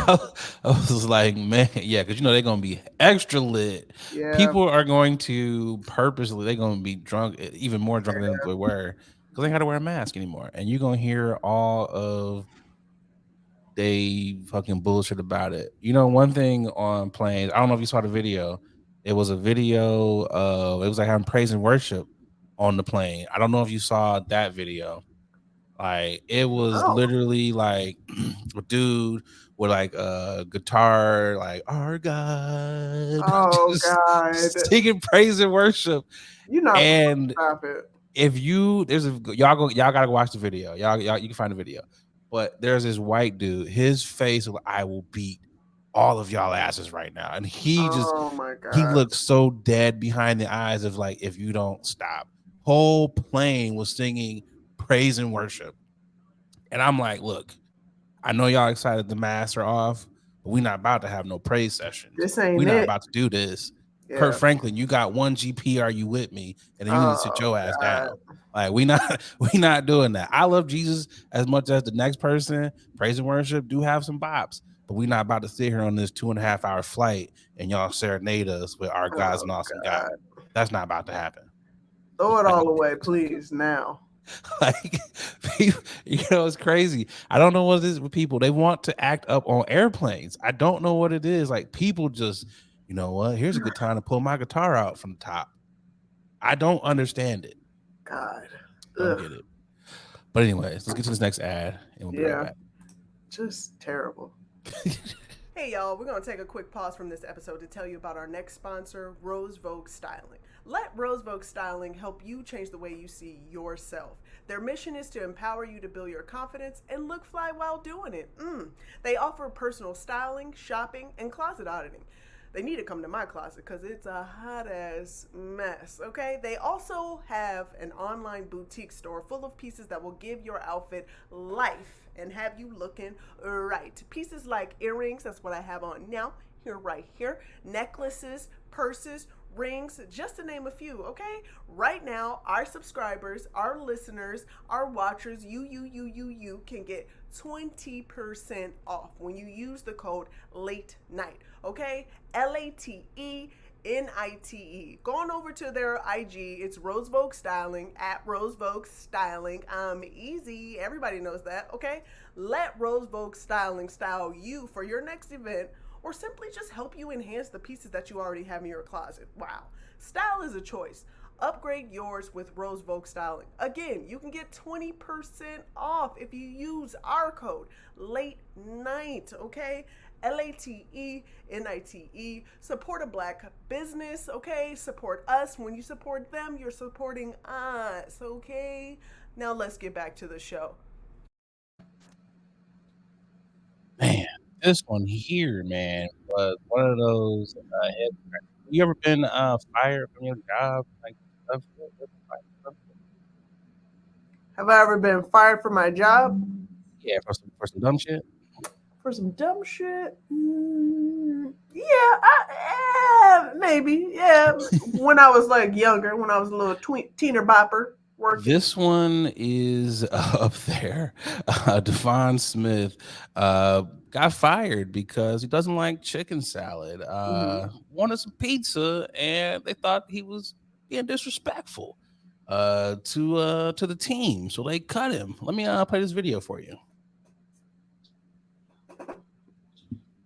[SPEAKER 1] I was like, man, yeah, because you know they're gonna be extra lit.
[SPEAKER 2] Yeah.
[SPEAKER 1] People are going to purposely, they're gonna be drunk, even more drunk than they were, because they had to wear a mask anymore. And you're gonna hear all of they fucking bullshit about it. You know, one thing on planes, I don't know if you saw the video. It was a video of it was like having praise and worship on the plane. I don't know if you saw that video. Like, it was literally like a dude with like a guitar, like our God.
[SPEAKER 2] Oh God,
[SPEAKER 1] singing praise and worship.
[SPEAKER 2] You know,
[SPEAKER 1] and
[SPEAKER 2] stop it.
[SPEAKER 1] If y'all gotta go watch the video. Y'all you can find the video. But there's this white dude. His face, I will beat all of y'all asses right now. And he he looks so dead behind the eyes of like, if you don't stop. Whole plane was singing praise and worship. And I'm like, look, I know y'all excited the masks are off, but we're not about to have no praise sessions. We're not about to do this. Yeah. Kurt Franklin, you got one GP, are you with me? And then you need to sit your ass down. Like we not doing that. I love Jesus as much as the next person. Praise and worship do have some bops, but we not about to sit here on this 2.5 hour flight and y'all serenade us with our God's an awesome God. That's not about to happen.
[SPEAKER 2] Throw it all away, please, now.
[SPEAKER 1] Like, it's crazy. I don't know what it is with people. They want to act up on airplanes. I don't know what it is. Like, people just, you know what? Here's a good time to pull my guitar out from the top. I don't understand it.
[SPEAKER 2] God.
[SPEAKER 1] Don't get it. But anyways, let's get to this next ad and we'll be right back.
[SPEAKER 2] Just terrible. Hey y'all, we're going to take a quick pause from this episode to tell you about our next sponsor, Rose Vogue Styling. Let Rose Vogue Styling help you change the way you see yourself. Their mission is to empower you to build your confidence and look fly while doing it. They offer personal styling, shopping, and closet auditing. They need to come to my closet because it's a hot ass mess, okay? They also have an online boutique store full of pieces that will give your outfit life and have you looking right. Pieces like earrings, that's what I have on now, right here, necklaces, purses, rings, just to name a few, okay? Right now, our subscribers, our listeners, our watchers, you can get 20% off when you use the code LATE NIGHT, okay? LATENITE. Go on over to their IG. It's Rose Vogue Styling, at Rose Vogue Styling. Easy. Everybody knows that, okay? Let Rose Vogue Styling style you for your next event, or simply just help you enhance the pieces that you already have in your closet. Wow. Style is a choice. Upgrade yours with Rose Vogue Styling. Again, you can get 20% off if you use our code LATE NIGHT, okay? LATENITE. Support a black business, okay? Support us. When you support them, you're supporting us, okay? Now let's get back to the show.
[SPEAKER 1] Man, this one here, man, was one of those head. You ever been fired from your job? Like, stuff?
[SPEAKER 2] Have I ever been fired from my job?
[SPEAKER 1] Yeah, for some dumb shit.
[SPEAKER 2] For some dumb shit? Maybe. Yeah, when I was like younger, when I was a little teener bopper working.
[SPEAKER 1] This one is up there. Devon Smith got fired because he doesn't like chicken salad. Wanted some pizza, and they thought he was being disrespectful to the team, so they cut him. Let me play this video for you.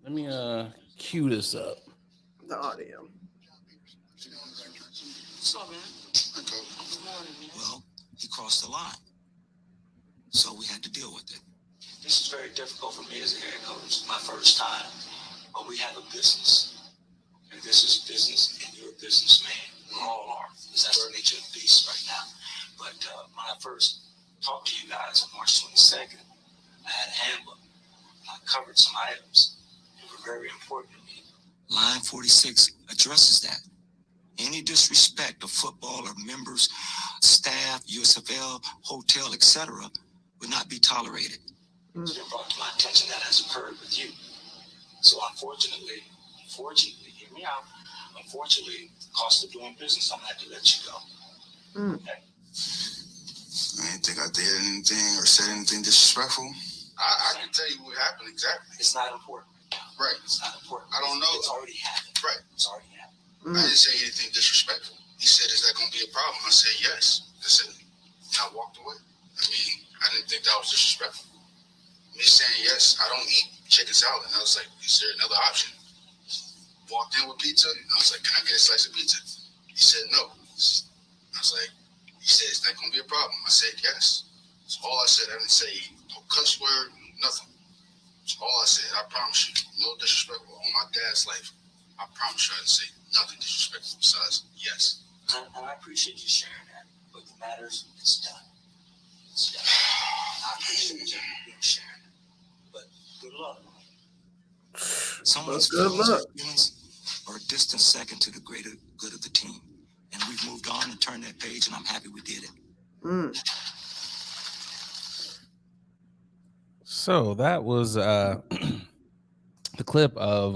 [SPEAKER 1] Let me cue this up.
[SPEAKER 2] The audio.
[SPEAKER 4] What's up, man? Good morning, man. Well, he crossed the line. So we had to deal with it. This is very difficult for me as a head coach. My first time. But we have a business. And this is a business, and you're a businessman. We all are. Because that's the nature of the beast right now. But when I first talked to you guys on March 22nd, I had a handbook. I covered some items that were very important to me. Line 46 addresses that. Any disrespect of football or members, staff, USFL, hotel, etc., would not be tolerated. It's been brought to my attention that has occurred with you. So unfortunately, hear me out. Unfortunately, cost of doing business, I'm gonna have to let you go. Okay.
[SPEAKER 5] I didn't think I did anything or said anything disrespectful. I can tell you what happened exactly.
[SPEAKER 4] It's not important.
[SPEAKER 5] Right.
[SPEAKER 4] It's not important.
[SPEAKER 5] I don't know.
[SPEAKER 4] It's already happened.
[SPEAKER 5] Right.
[SPEAKER 4] It's already happened.
[SPEAKER 5] I didn't say anything disrespectful. He said, "Is that going to be a problem?" I said, "Yes." That's it. And I walked away. I mean, I didn't think that was disrespectful. Me saying, "Yes, I don't eat chicken salad." And I was like, "Is there another option?" Walked in with pizza. And I was like, "Can I get a slice of pizza?" He said, "No." I was like, he said, "Is that going to be a problem?" I said, "Yes." That's all I said. I didn't say no cuss word, nothing. That's all I said. I promise you, no disrespectful on my dad's life. I promise you I didn't say nothing disrespectful besides yes.
[SPEAKER 4] And I appreciate you sharing that. But the matters, it's done. It's done. I appreciate you sharing it. But good luck. Someone's feelings are a distant second to the greater good of the team. And we've moved on and turned that page, and I'm happy we did it.
[SPEAKER 1] So that was the clip of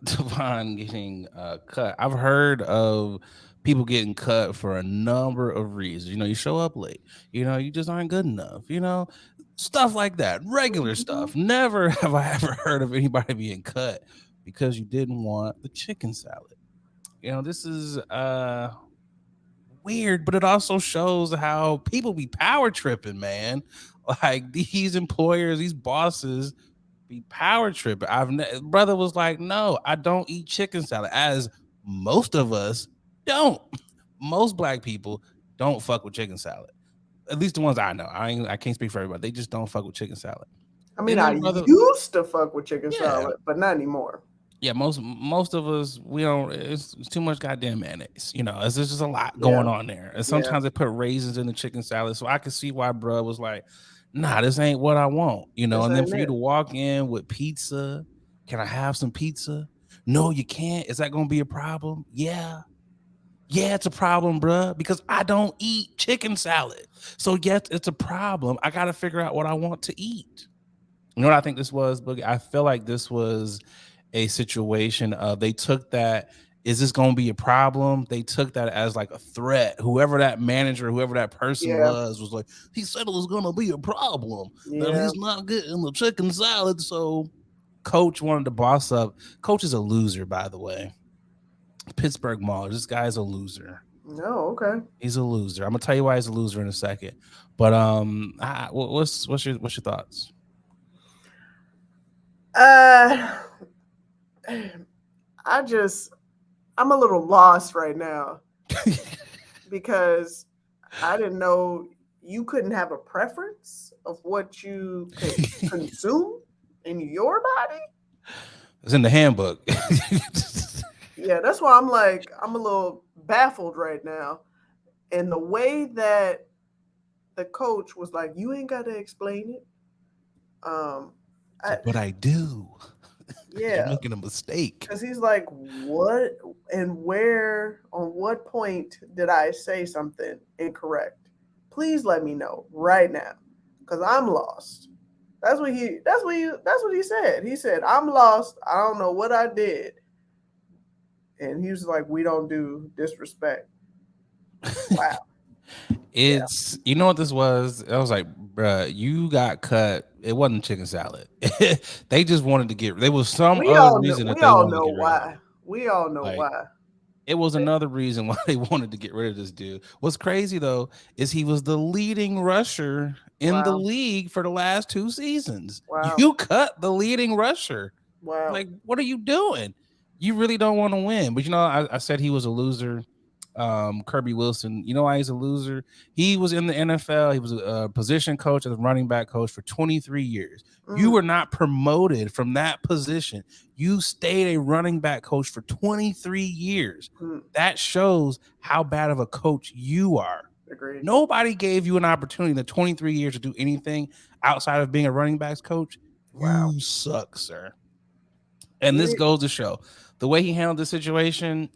[SPEAKER 1] Devon getting cut. I've heard of people getting cut for a number of reasons. You know, you show up late. You know, you just aren't good enough. You know, stuff like that. Regular stuff. Never have I ever heard of anybody being cut because you didn't want the chicken salad. You know, this is weird, but it also shows how people be power tripping, man. Like these employers, these bosses be power tripping. Brother was like, no, I don't eat chicken salad, as most of us don't. Most black people don't fuck with chicken salad. At least the ones I know. I can't speak for everybody. They just don't fuck with chicken salad.
[SPEAKER 2] I mean,
[SPEAKER 1] And
[SPEAKER 2] I
[SPEAKER 1] then, brother,
[SPEAKER 2] used to fuck with chicken
[SPEAKER 1] Yeah.
[SPEAKER 2] salad, but not anymore.
[SPEAKER 1] yeah, most of us, we don't. It's too much goddamn mayonnaise. You know, there's just a lot going on there. And sometimes they put raisins in the chicken salad, so I can see why bro was like, nah, this ain't what I want. You know,
[SPEAKER 2] This
[SPEAKER 1] and then
[SPEAKER 2] ain't
[SPEAKER 1] for you
[SPEAKER 2] it.
[SPEAKER 1] to walk in with pizza, can I have some pizza? No, you can't. Is that gonna be a problem? Yeah, it's a problem, bruh, because I don't eat chicken salad. So yes, it's a problem. I gotta figure out what I want to eat. You know what I think this was, Boogie? I feel like this was a situation of they took that. Is this going to be a problem? They took that as like a threat. Whoever that manager, whoever that person was like, he said it was going to be a problem. That he's not getting the chicken salad. So coach wanted to boss up. Coach is a loser, by the way. Pittsburgh Maulers. This guy's a loser.
[SPEAKER 2] No, okay.
[SPEAKER 1] He's a loser. I'm gonna tell you why he's a loser in a second. But what's your thoughts?
[SPEAKER 2] I'm a little lost right now because I didn't know you couldn't have a preference of what you could consume in your body.
[SPEAKER 1] It's in the handbook.
[SPEAKER 2] Yeah, that's why I'm like, I'm a little baffled right now. And the way that the coach was like, you ain't got to explain it.
[SPEAKER 1] But I do.
[SPEAKER 2] Yeah.
[SPEAKER 1] You're making a mistake.
[SPEAKER 2] Because he's like, what and where, on what point did I say something incorrect? Please let me know right now. Because I'm lost. That's what he said. He said, I'm lost. I don't know what I did. And he was like, we don't do disrespect. Wow.
[SPEAKER 1] It's you know what this was? I was like, bruh, you got cut. It wasn't chicken salad. They just wanted to get. There was some other reason that they wanted to get rid of it.
[SPEAKER 2] We all know why.
[SPEAKER 1] It was another reason why they wanted to get rid of this dude. What's crazy though is he was the leading rusher in the league for the last 2 seasons.
[SPEAKER 2] Wow.
[SPEAKER 1] You cut the leading rusher.
[SPEAKER 2] Wow.
[SPEAKER 1] Like, what are you doing? You really don't want to win. But you know, I said he was a loser. Kirby Wilson, you know why he's a loser? He was in the NFL. He was a position coach as a running back coach for 23 years. You were not promoted from that position. You stayed a running back coach for 23 years. That shows how bad of a coach you are.
[SPEAKER 2] Agreed.
[SPEAKER 1] Nobody gave you an opportunity in the 23 years to do anything outside of being a running backs coach. Wow. You suck, sir. And this goes to show the way he handled the situation.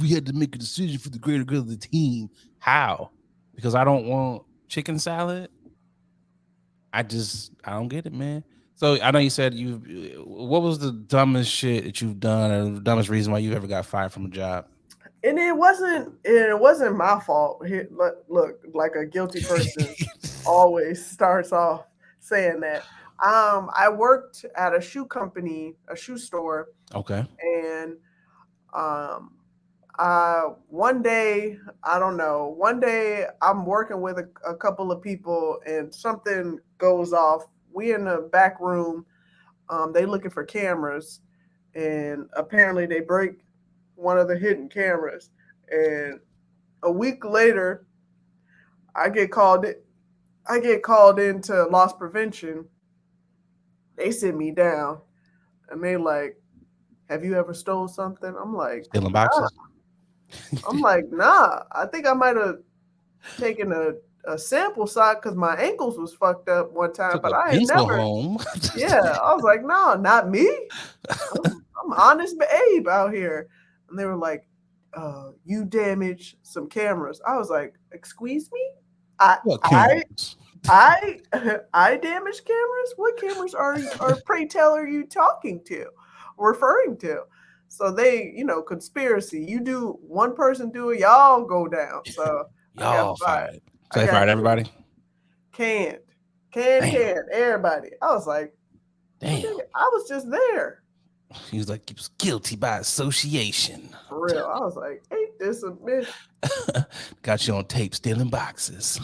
[SPEAKER 1] We had to make a decision for the greater good of the team. How? Because I don't want chicken salad. I don't get it, man. So I know you said what was the dumbest shit that you've done, or the dumbest reason why you ever got fired from a job?
[SPEAKER 2] And it wasn't my fault. Here, look, like a guilty person always starts off saying that. I worked at a shoe company, a shoe store.
[SPEAKER 1] Okay.
[SPEAKER 2] And one day I'm working with a couple of people and something goes off. We in the back room. They looking for cameras, and apparently they break one of the hidden cameras. And a week later, I get called into loss prevention. They sit me down, and they like, have you ever stole something? I'm like,
[SPEAKER 1] stealing boxes.
[SPEAKER 2] I'm like, nah. I think I might have taken a sample sock because my ankles was fucked up one time, but I ain't never.
[SPEAKER 1] Home.
[SPEAKER 2] Yeah, I was like, no, not me. I'm honest babe out here. And they were like, you damaged some cameras. I was like, excuse me? I damaged cameras? What cameras are pray tell are you talking to? referring to. So they, conspiracy. You do one person do it, y'all go down. So
[SPEAKER 1] Y'all
[SPEAKER 2] I got fired.
[SPEAKER 1] So they fired everybody?
[SPEAKER 2] Canned, everybody. I was like,
[SPEAKER 1] damn.
[SPEAKER 2] I was just there.
[SPEAKER 1] He was like, he was guilty by association.
[SPEAKER 2] For real. I was like, ain't this a bitch?
[SPEAKER 1] Got you on tape stealing boxes.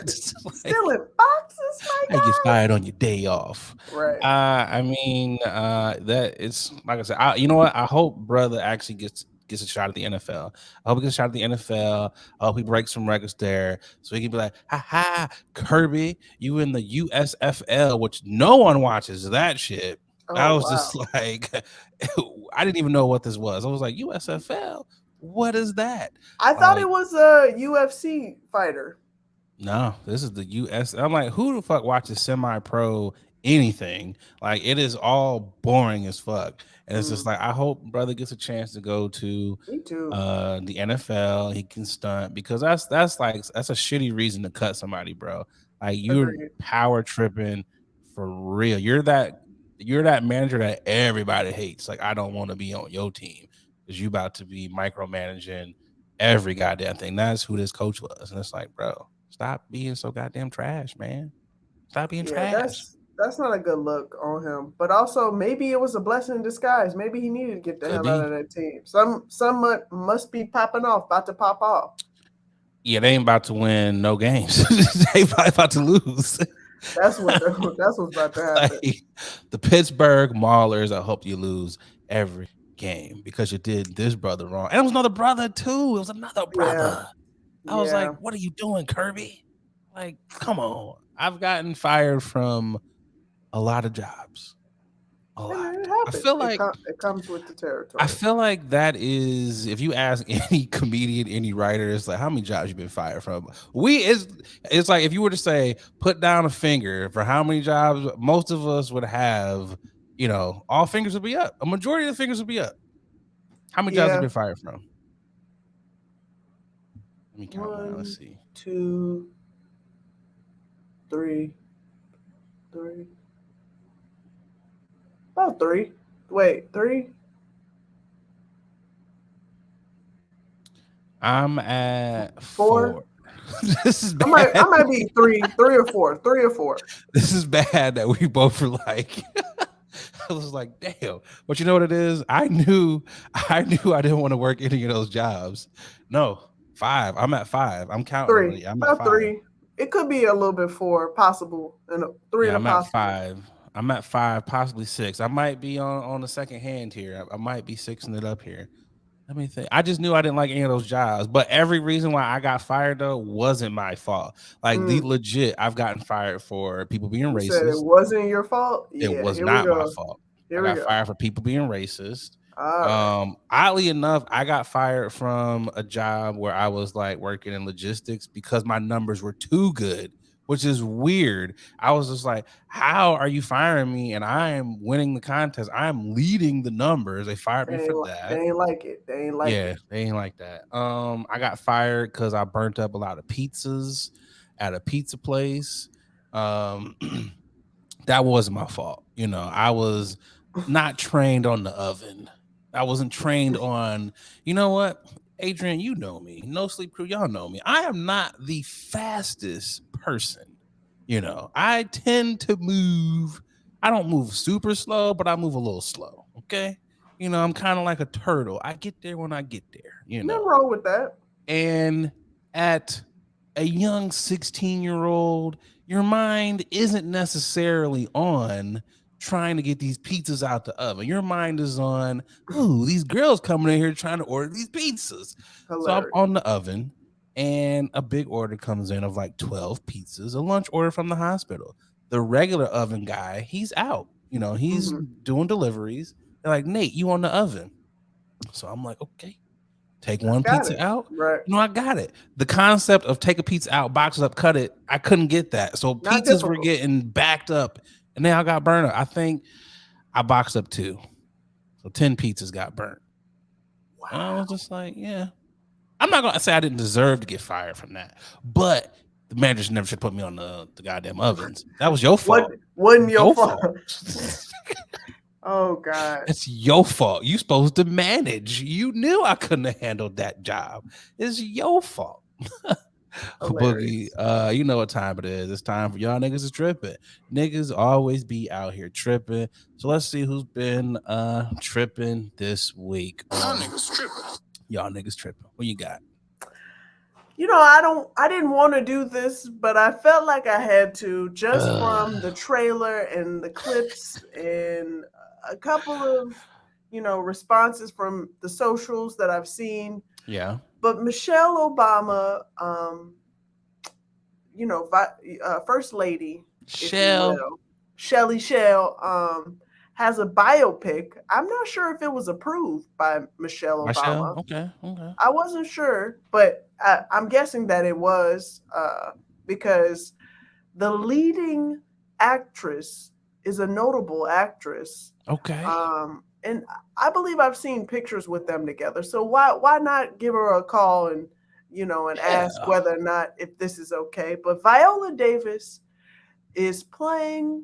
[SPEAKER 2] Stealing boxes, my
[SPEAKER 1] guy. I get fired on your day off.
[SPEAKER 2] Right.
[SPEAKER 1] That it's like I said. You know what? I hope brother actually gets a shot at the NFL. I hope he gets a shot at the NFL. I hope he breaks some records there, so he can be like, "Ha ha, Kirby, you in the USFL," which no one watches that shit. I was just like, I didn't even know what this was. I was like, USFL? What is that?
[SPEAKER 2] I thought it was a UFC fighter.
[SPEAKER 1] No, this is the US. I'm like, who the fuck watches semi-pro anything? Like, it is all boring as fuck. And it's just like, I hope brother gets a chance to go to the NFL. He can stunt, because that's a shitty reason to cut somebody, bro. Like, you're power tripping for real. You're that manager that everybody hates. Like, I don't want to be on your team because you about to be micromanaging every goddamn thing. That's who this coach was. And it's like, bro, stop being so goddamn trash, man. Stop being trash.
[SPEAKER 2] That's not a good look on him. But also, maybe it was a blessing in disguise. Maybe he needed to get the hell out of that team. Some must be popping off, about to pop off.
[SPEAKER 1] Yeah, they ain't about to win no games. They probably about to lose.
[SPEAKER 2] That's what's about to happen.
[SPEAKER 1] Like, the Pittsburgh Maulers, I hope you lose every game because you did this brother wrong. And it was another brother too. It was another brother. I was like, what are you doing, Kirby? Like, come on. I've gotten fired from a lot of jobs. A lot. I feel like
[SPEAKER 2] it comes with the territory.
[SPEAKER 1] I feel like that is, if you ask any comedian, any writer, it's like, how many jobs you been fired from? It's like, if you were to say, put down a finger for how many jobs, most of us would have, all fingers would be up. A majority of the fingers would be up. How many jobs have you been fired from? Let me count one. Let's see.
[SPEAKER 2] 2, 3. About 3. Wait, 3?
[SPEAKER 1] I'm at 4. This is bad.
[SPEAKER 2] I might be 3 or 4. 3 or 4.
[SPEAKER 1] This is bad that we both were like, I was like, damn. But you know what it is? I knew I didn't want to work any of those jobs. No, 5. I'm at 5. I'm counting.
[SPEAKER 2] 3. I'm about at 3. It could be a little bit 4, possible, and 3.
[SPEAKER 1] Yeah, I'm at 5. I'm at 5, possibly 6. I might be on the second hand here. I might be 6ing it up here. Let me think. I just knew I didn't like any of those jobs, but every reason why I got fired though wasn't my fault. Like the legit, I've gotten fired for people being racist.
[SPEAKER 2] Said it wasn't your fault.
[SPEAKER 1] It was not my fault. I got fired for people being racist. Oddly enough, I got fired from a job where I was like working in logistics because my numbers were too good, which is weird. I was just like, how are you firing me? And I am winning the contest. I am leading the numbers. They fired me for that.
[SPEAKER 2] They ain't like it. They ain't like
[SPEAKER 1] that. I got fired because I burnt up a lot of pizzas at a pizza place. That wasn't my fault. I was not trained on the oven. I wasn't trained on, you know what? Adrian, you know me. No Sleep Crew, y'all know me. I am not the fastest person. I tend to move. I don't move super slow, but I move a little slow. Okay. I'm kind of like a turtle. I get there when I get there.
[SPEAKER 2] Nothing wrong with that.
[SPEAKER 1] And at a young 16-year-old, your mind isn't necessarily on trying to get these pizzas out the oven. Your mind is on, ooh, these girls coming in here trying to order these pizzas. Hilarious. So I'm on the oven, and a big order comes in of like 12 pizzas, a lunch order from the hospital. The regular oven guy, he's out. He's doing deliveries. They're like, Nate, you on the oven? So I'm like, okay. Take one pizza out.
[SPEAKER 2] Right.
[SPEAKER 1] I got it. The concept of take a pizza out, box it up, cut it, I couldn't get that. So pizzas were getting backed up. And then I got burned up. I think I boxed up 2. So 10 pizzas got burnt. Wow. And I was just like, yeah. I'm not going to say I didn't deserve to get fired from that. But the managers never should put me on the goddamn ovens. That was your fault.
[SPEAKER 2] Wasn't your fault. Oh God.
[SPEAKER 1] It's your fault. You supposed to manage. You knew I couldn't have handled that job. It's your fault. Boogie,
[SPEAKER 2] Hilarious.
[SPEAKER 1] you know what time it is. It's time for y'all niggas is tripping. Niggas always be out here tripping. So let's see who's been tripping this week.
[SPEAKER 4] Y'all niggas tripping.
[SPEAKER 1] Y'all niggas tripping. What you got?
[SPEAKER 2] You know, I didn't want to do this, but I felt like I had to, just from the trailer and the clips and a couple of, responses from the socials that I've seen.
[SPEAKER 1] Yeah.
[SPEAKER 2] But Michelle Obama, First Lady, Shelly Shell, has a biopic. I'm not sure if it was approved by Michelle Obama.
[SPEAKER 1] Okay.
[SPEAKER 2] I wasn't sure, but I'm guessing that it was, because the leading actress is a notable actress.
[SPEAKER 1] Okay.
[SPEAKER 2] And I believe I've seen pictures with them together. So why not give her a call and ask whether or not if this is okay. But Viola Davis is playing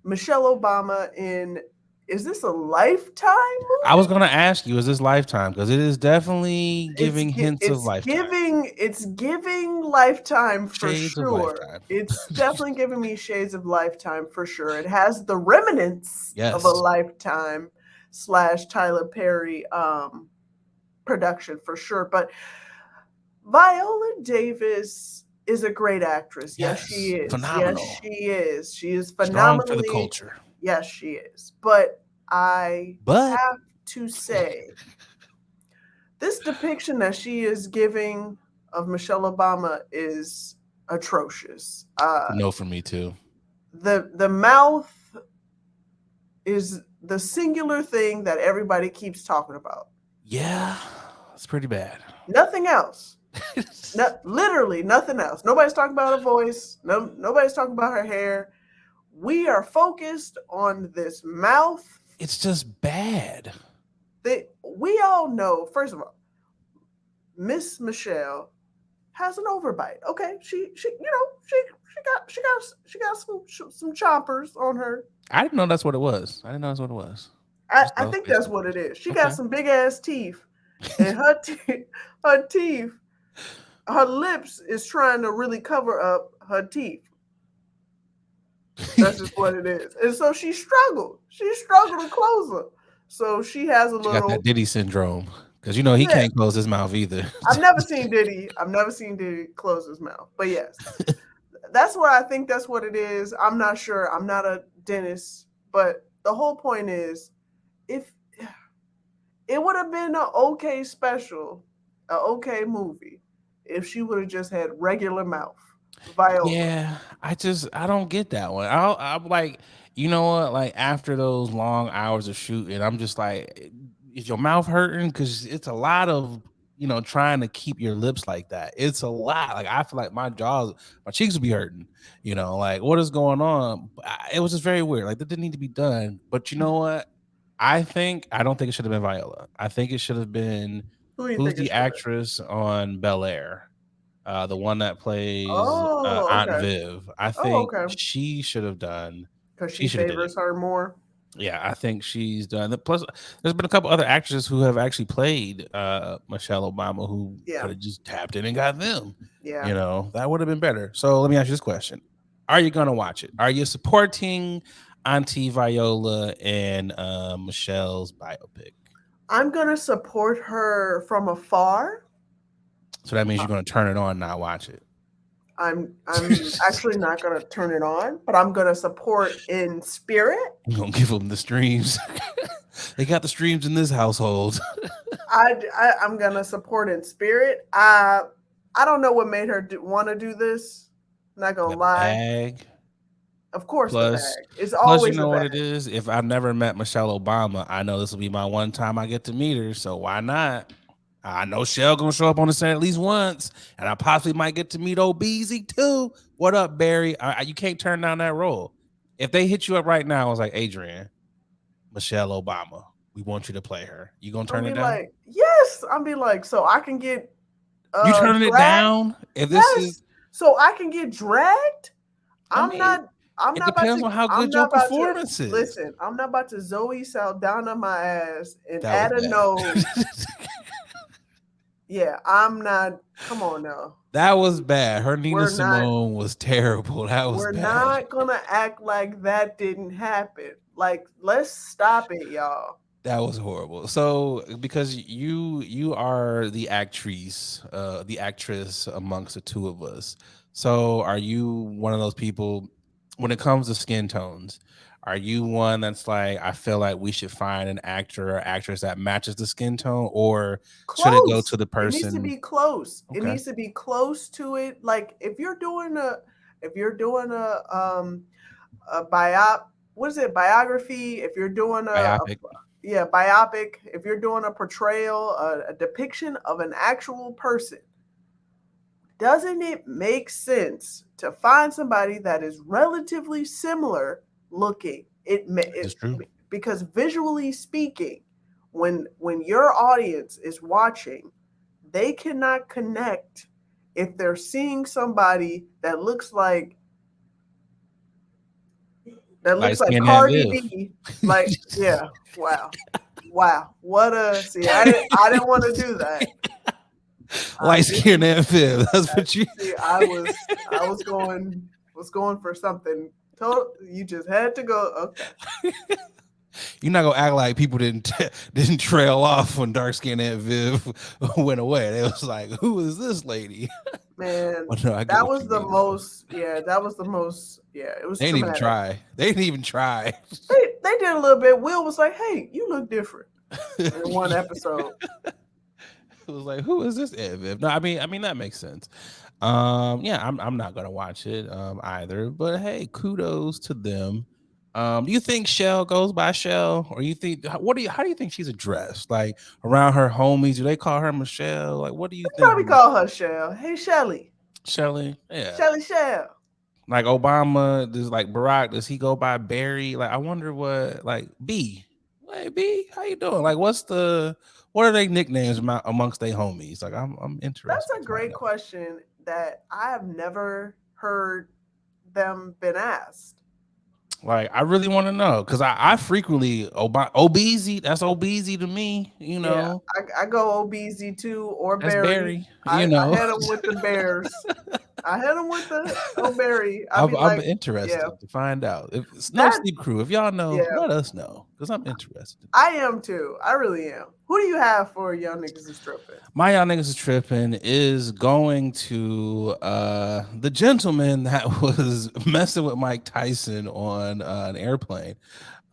[SPEAKER 2] Michelle Obama in, is this a Lifetime movie?
[SPEAKER 1] I was gonna ask you, is this Lifetime? Because it is definitely giving hints of Lifetime.
[SPEAKER 2] It's giving Lifetime for
[SPEAKER 1] Shades of
[SPEAKER 2] sure.
[SPEAKER 1] Lifetime.
[SPEAKER 2] It's definitely giving me shades of Lifetime for sure. It has the remnants of a Lifetime / Tyler Perry production for sure. But Viola Davis is a great actress. Yes, she is.
[SPEAKER 1] Phenomenal.
[SPEAKER 2] Yes, she is. She is phenomenally.
[SPEAKER 1] Strong for the culture.
[SPEAKER 2] Yes, she is. But I have to say, this depiction that she is giving of Michelle Obama is atrocious.
[SPEAKER 1] No, for me too.
[SPEAKER 2] The mouth is the singular thing that everybody keeps talking about.
[SPEAKER 1] Yeah, it's pretty bad.
[SPEAKER 2] Nothing else. Literally nothing else. Nobody's talking about her voice. Nobody's talking about her hair. We are focused on this mouth.
[SPEAKER 1] It's just bad.
[SPEAKER 2] We all know, first of all, Miss Michelle has an overbite. Okay, she got some chompers on her.
[SPEAKER 1] I didn't know that's what it was.
[SPEAKER 2] I think that's what it is. She got some big ass teeth, and her teeth, her lips is trying to really cover up her teeth. That's just what it is. And so she struggled. She struggled to close them. So she has a little.
[SPEAKER 1] Got that Diddy Syndrome, because he can't close his mouth either.
[SPEAKER 2] I've never seen Diddy close his mouth, but yes, that's what I think. That's what it is. I'm not sure. I'm not a dentist, but the whole point is, if it would have been an okay special, an okay movie, if she would have just had regular mouth. Viola.
[SPEAKER 1] Yeah, I don't get that one. I'm like, you know what? Like, after those long hours of shooting, I'm just like, is your mouth hurting? Because it's a lot of trying to keep your lips like that. It's a lot. Like, I feel like my cheeks would be hurting. Like, what is going on? It was just very weird. Like, that didn't need to be done. But you know what? I don't think it should have been Viola. I think it should have been who's the actress on Bel Air. The one that plays Aunt Viv. I think she should have done,
[SPEAKER 2] because she favors her more.
[SPEAKER 1] Yeah, I think she's done. Plus, there's been a couple other actresses who have actually played Michelle Obama who could have just tapped in and got them.
[SPEAKER 2] Yeah,
[SPEAKER 1] that would have been better. So let me ask you this question: are you gonna watch it? Are you supporting Auntie Viola and Michelle's biopic?
[SPEAKER 2] I'm gonna support her from afar.
[SPEAKER 1] So that means you're going to turn it on and not watch it.
[SPEAKER 2] I'm actually not going to turn it on, but I'm going to support in spirit.
[SPEAKER 1] You're going to give them the streams. They got the streams in this household.
[SPEAKER 2] I'm going to support in spirit. I don't know what made her want to do this. I'm not going to lie.
[SPEAKER 1] Bag.
[SPEAKER 2] Of course, the bag. It's
[SPEAKER 1] always
[SPEAKER 2] always
[SPEAKER 1] you know what it is? If I've never met Michelle Obama, I know this will be my one time I get to meet her. So why not? I know Shell gonna show up on the set at least once, and I possibly might get to meet Obeezy too. What up, Barry? You can't turn down that role. If they hit you up right now, I was like, Adrian, Michelle Obama, we want you to play her. You gonna turn it down?
[SPEAKER 2] Like, yes. I'll be like, so I can get.
[SPEAKER 1] You turning it down? If this is
[SPEAKER 2] so I can get dragged. I'm not I'm
[SPEAKER 1] It
[SPEAKER 2] not about
[SPEAKER 1] depends
[SPEAKER 2] to.
[SPEAKER 1] on how
[SPEAKER 2] I'm
[SPEAKER 1] good your
[SPEAKER 2] not about to
[SPEAKER 1] performance is.
[SPEAKER 2] listen. I'm not about to Zoe Saldana my ass and
[SPEAKER 1] That
[SPEAKER 2] add a
[SPEAKER 1] was
[SPEAKER 2] nose.
[SPEAKER 1] bad.
[SPEAKER 2] Yeah, I'm not. Come on now.
[SPEAKER 1] That was bad. Her Nina
[SPEAKER 2] We're not.
[SPEAKER 1] Simone was terrible. That was
[SPEAKER 2] We're
[SPEAKER 1] bad.
[SPEAKER 2] not gonna act like that didn't happen. Like, let's stop it, y'all.
[SPEAKER 1] That was horrible. So because you are the actress amongst the two of us. So are you one of those people when it comes to skin tones? Are you one that's like, I feel like we should find an actor or actress that matches the skin tone, or should it go
[SPEAKER 2] Close.
[SPEAKER 1] to the
[SPEAKER 2] It needs to
[SPEAKER 1] person?
[SPEAKER 2] be close. It
[SPEAKER 1] Okay.
[SPEAKER 2] needs to be close to it. Like if you're doing a what is it, biography, if you're doing
[SPEAKER 1] Biopic.
[SPEAKER 2] biopic, if you're doing a portrayal, a depiction of an actual person, doesn't it make sense to find somebody that is relatively similar looking?
[SPEAKER 1] It's true.
[SPEAKER 2] Because visually speaking, when your audience is watching, they cannot connect if they're seeing somebody that looks like
[SPEAKER 1] Light-skinned Aunt
[SPEAKER 2] Cardi
[SPEAKER 1] Viv.
[SPEAKER 2] B. Like, yeah, wow. What a see. I didn't want to do that.
[SPEAKER 1] Light-skinned Aunt Viv. That's what you.
[SPEAKER 2] See, I was going for something. You just had to go. Okay.
[SPEAKER 1] You're not gonna act like people didn't trail off when dark skinned Aunt Viv went away. They was like, "Who is this lady?"
[SPEAKER 2] Man,
[SPEAKER 1] Well, no,
[SPEAKER 2] that was the most. Yeah, that was the most. Yeah, it was.
[SPEAKER 1] They didn't even try. They didn't even try.
[SPEAKER 2] They did a little bit. Will was like, "Hey, you look different." In one episode,
[SPEAKER 1] it was like, "Who is this Aunt Viv?" No, I mean that makes sense. Yeah, I'm not gonna watch it either. But hey, kudos to them. Do you think Shell goes by Shell, or you think how do you think she's addressed? Like around her homies, do they call her Michelle? Like, what do you think?
[SPEAKER 2] probably call her Shell. Hey, Shelly.
[SPEAKER 1] Shelly, yeah.
[SPEAKER 2] Shelly Shell.
[SPEAKER 1] Like Obama, does like Barack, does he go by Barry? Like, I wonder what like B. Hey B, how you doing? Like, what are they nicknames amongst their homies? Like, I'm interested.
[SPEAKER 2] That's a great question that I have never heard them been asked.
[SPEAKER 1] Like, I really want to know because I frequently Obeezy. That's Obeezy to me. You know,
[SPEAKER 2] yeah, I go OBZ too or
[SPEAKER 1] that's
[SPEAKER 2] Barry.
[SPEAKER 1] You know,
[SPEAKER 2] I had them with the Bears. I had them with the Barry.
[SPEAKER 1] I'm interested to find out. If it's no sleep crew, if y'all know, let us know because I'm interested.
[SPEAKER 2] I am too. I really am. Who do you have for Y'all Niggas Is Tripping?
[SPEAKER 1] My Y'all Niggas Is Tripping is going to the gentleman that was messing with Mike Tyson on an airplane.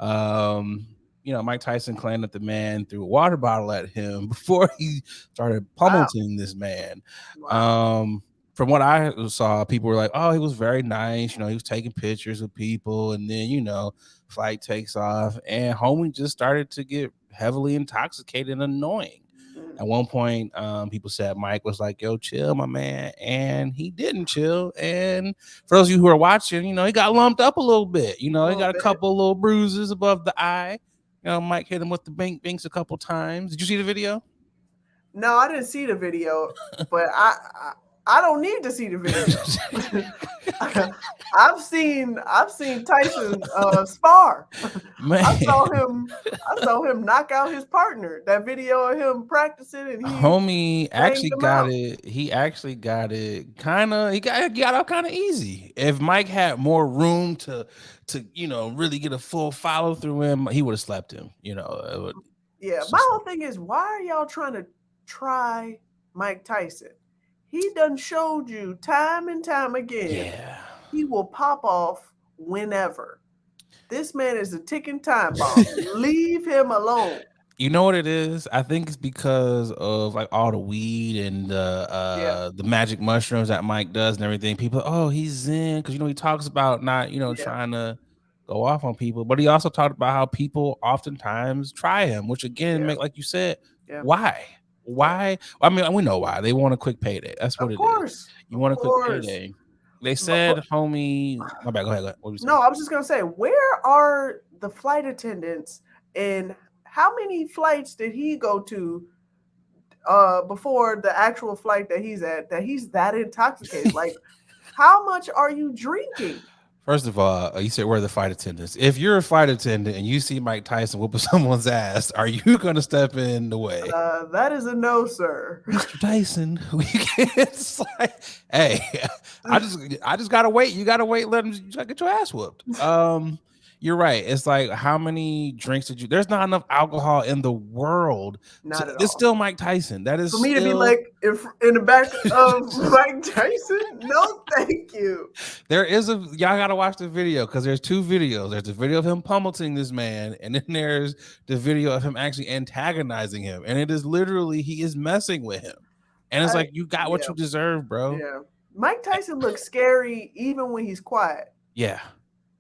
[SPEAKER 1] You know, Mike Tyson claimed that the man threw a water bottle at him before he started pummeling this man. Wow. From what I saw, people were like, "Oh, he was very nice. You know, he was taking pictures of people." And then, you know, flight takes off, and homie just started to get heavily intoxicated and annoying. At one point, people said Mike was like, "Yo, chill, my man," and he didn't chill. And for those of you who are watching, you know, he got lumped up a little bit. You know, he got a couple little bruises above the eye. You know, Mike hit him with the binks a couple times. Did you see the video?
[SPEAKER 2] No, I didn't see the video, but I don't need to see the video. I've seen Tyson spar. Man. I saw him knock out his partner. That video of him practicing, and
[SPEAKER 1] homie actually got it. He actually got it kind of. He got out kind of easy. If Mike had more room to you know really get a full follow through him, he would have slapped him. You know.
[SPEAKER 2] Yeah, my whole thing is, why are y'all trying to try Mike Tyson? He done showed you time and time again.
[SPEAKER 1] Yeah.
[SPEAKER 2] He will pop off whenever. This man is a ticking time bomb. Leave him alone.
[SPEAKER 1] You know what it is? I think it's because of like all the weed and the magic mushrooms that Mike does and everything. People, oh, he's zen because you know he talks about not trying to go off on people, but he also talked about how people oftentimes try him, which again, make like you said, why? Why? I mean, we know why. They want a quick payday. That's what it is. You want a quick payday. They said, homie. My bad. Go ahead. What
[SPEAKER 2] no, I was just gonna say, where are the flight attendants and how many flights did he go to before the actual flight that he's at that he's that intoxicated? Like, how much are you drinking?
[SPEAKER 1] First of all, you said we're the flight attendants. If you're a flight attendant and you see Mike Tyson whooping someone's ass, are you going to step in the way?
[SPEAKER 2] That is a no, sir.
[SPEAKER 1] Mr. Tyson, we can't. It's like, hey, I just gotta wait. You gotta wait. Let him get your ass whooped. You're right. It's like, how many drinks did you? There's not enough alcohol in the world.
[SPEAKER 2] Not at all.
[SPEAKER 1] It's still Mike Tyson. That is
[SPEAKER 2] for me to be like in the back of Mike Tyson. No, thank you.
[SPEAKER 1] There is y'all gotta watch the video because there's two videos. There's the video of him pummeling this man, and then there's the video of him actually antagonizing him. And it is literally he is messing with him. And it's like, you got what you deserve, bro.
[SPEAKER 2] Yeah. Mike Tyson looks scary even when he's quiet.
[SPEAKER 1] Yeah.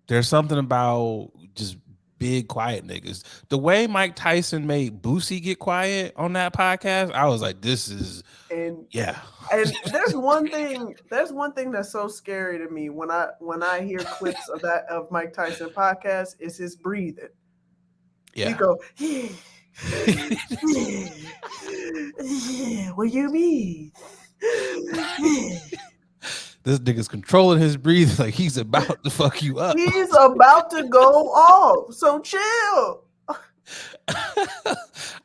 [SPEAKER 1] There's something about just big, quiet niggas. The way Mike Tyson made Boosie get quiet on that podcast, I was like, this is,
[SPEAKER 2] and
[SPEAKER 1] yeah.
[SPEAKER 2] And there's one thing that's so scary to me when I hear clips of Mike Tyson podcast is his breathing.
[SPEAKER 1] Yeah.
[SPEAKER 2] You go, what you mean?
[SPEAKER 1] This nigga's controlling his breathing like he's about to fuck you up.
[SPEAKER 2] He's about to go off. So chill.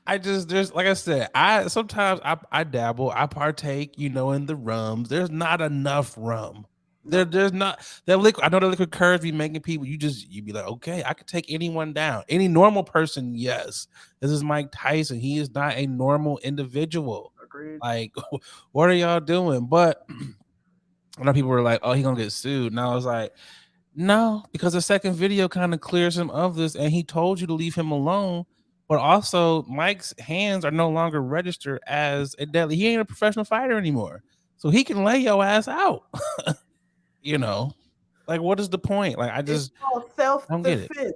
[SPEAKER 1] There's like I said, sometimes I dabble, I partake, in the rums. There's not enough rum. There's not that liquid. I know the liquid curves be making people. You'd be like, okay, I could take anyone down. Any normal person, yes. This is Mike Tyson. He is not a normal individual.
[SPEAKER 2] Agreed.
[SPEAKER 1] Like, what are y'all doing? But a lot of people were like, oh, he gonna get sued. And I was like, no, because the second video kind of clears him of this, and he told you to leave him alone. But also, Mike's hands are no longer registered as a deadly. He ain't a professional fighter anymore, so he can lay your ass out. Like, what is the point? Like, I just don't get it.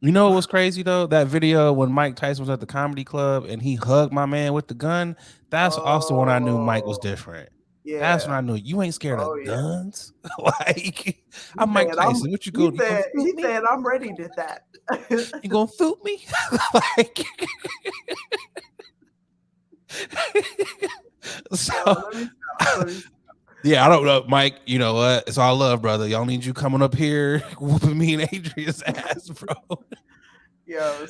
[SPEAKER 1] You know what was crazy though? That video when Mike Tyson was at the comedy club and he hugged my man with the gun. That's also when I knew Mike was different. Yeah. That's when I knew you ain't scared of guns. Like, I'm Mike Tyson. What you go?
[SPEAKER 2] He said, I'm ready to that.
[SPEAKER 1] You gonna shoot me? Like, so, yeah, I don't know, Mike. You know what? It's all love, brother. Y'all need you coming up here whooping me and Adrian's ass, bro.
[SPEAKER 2] Yo,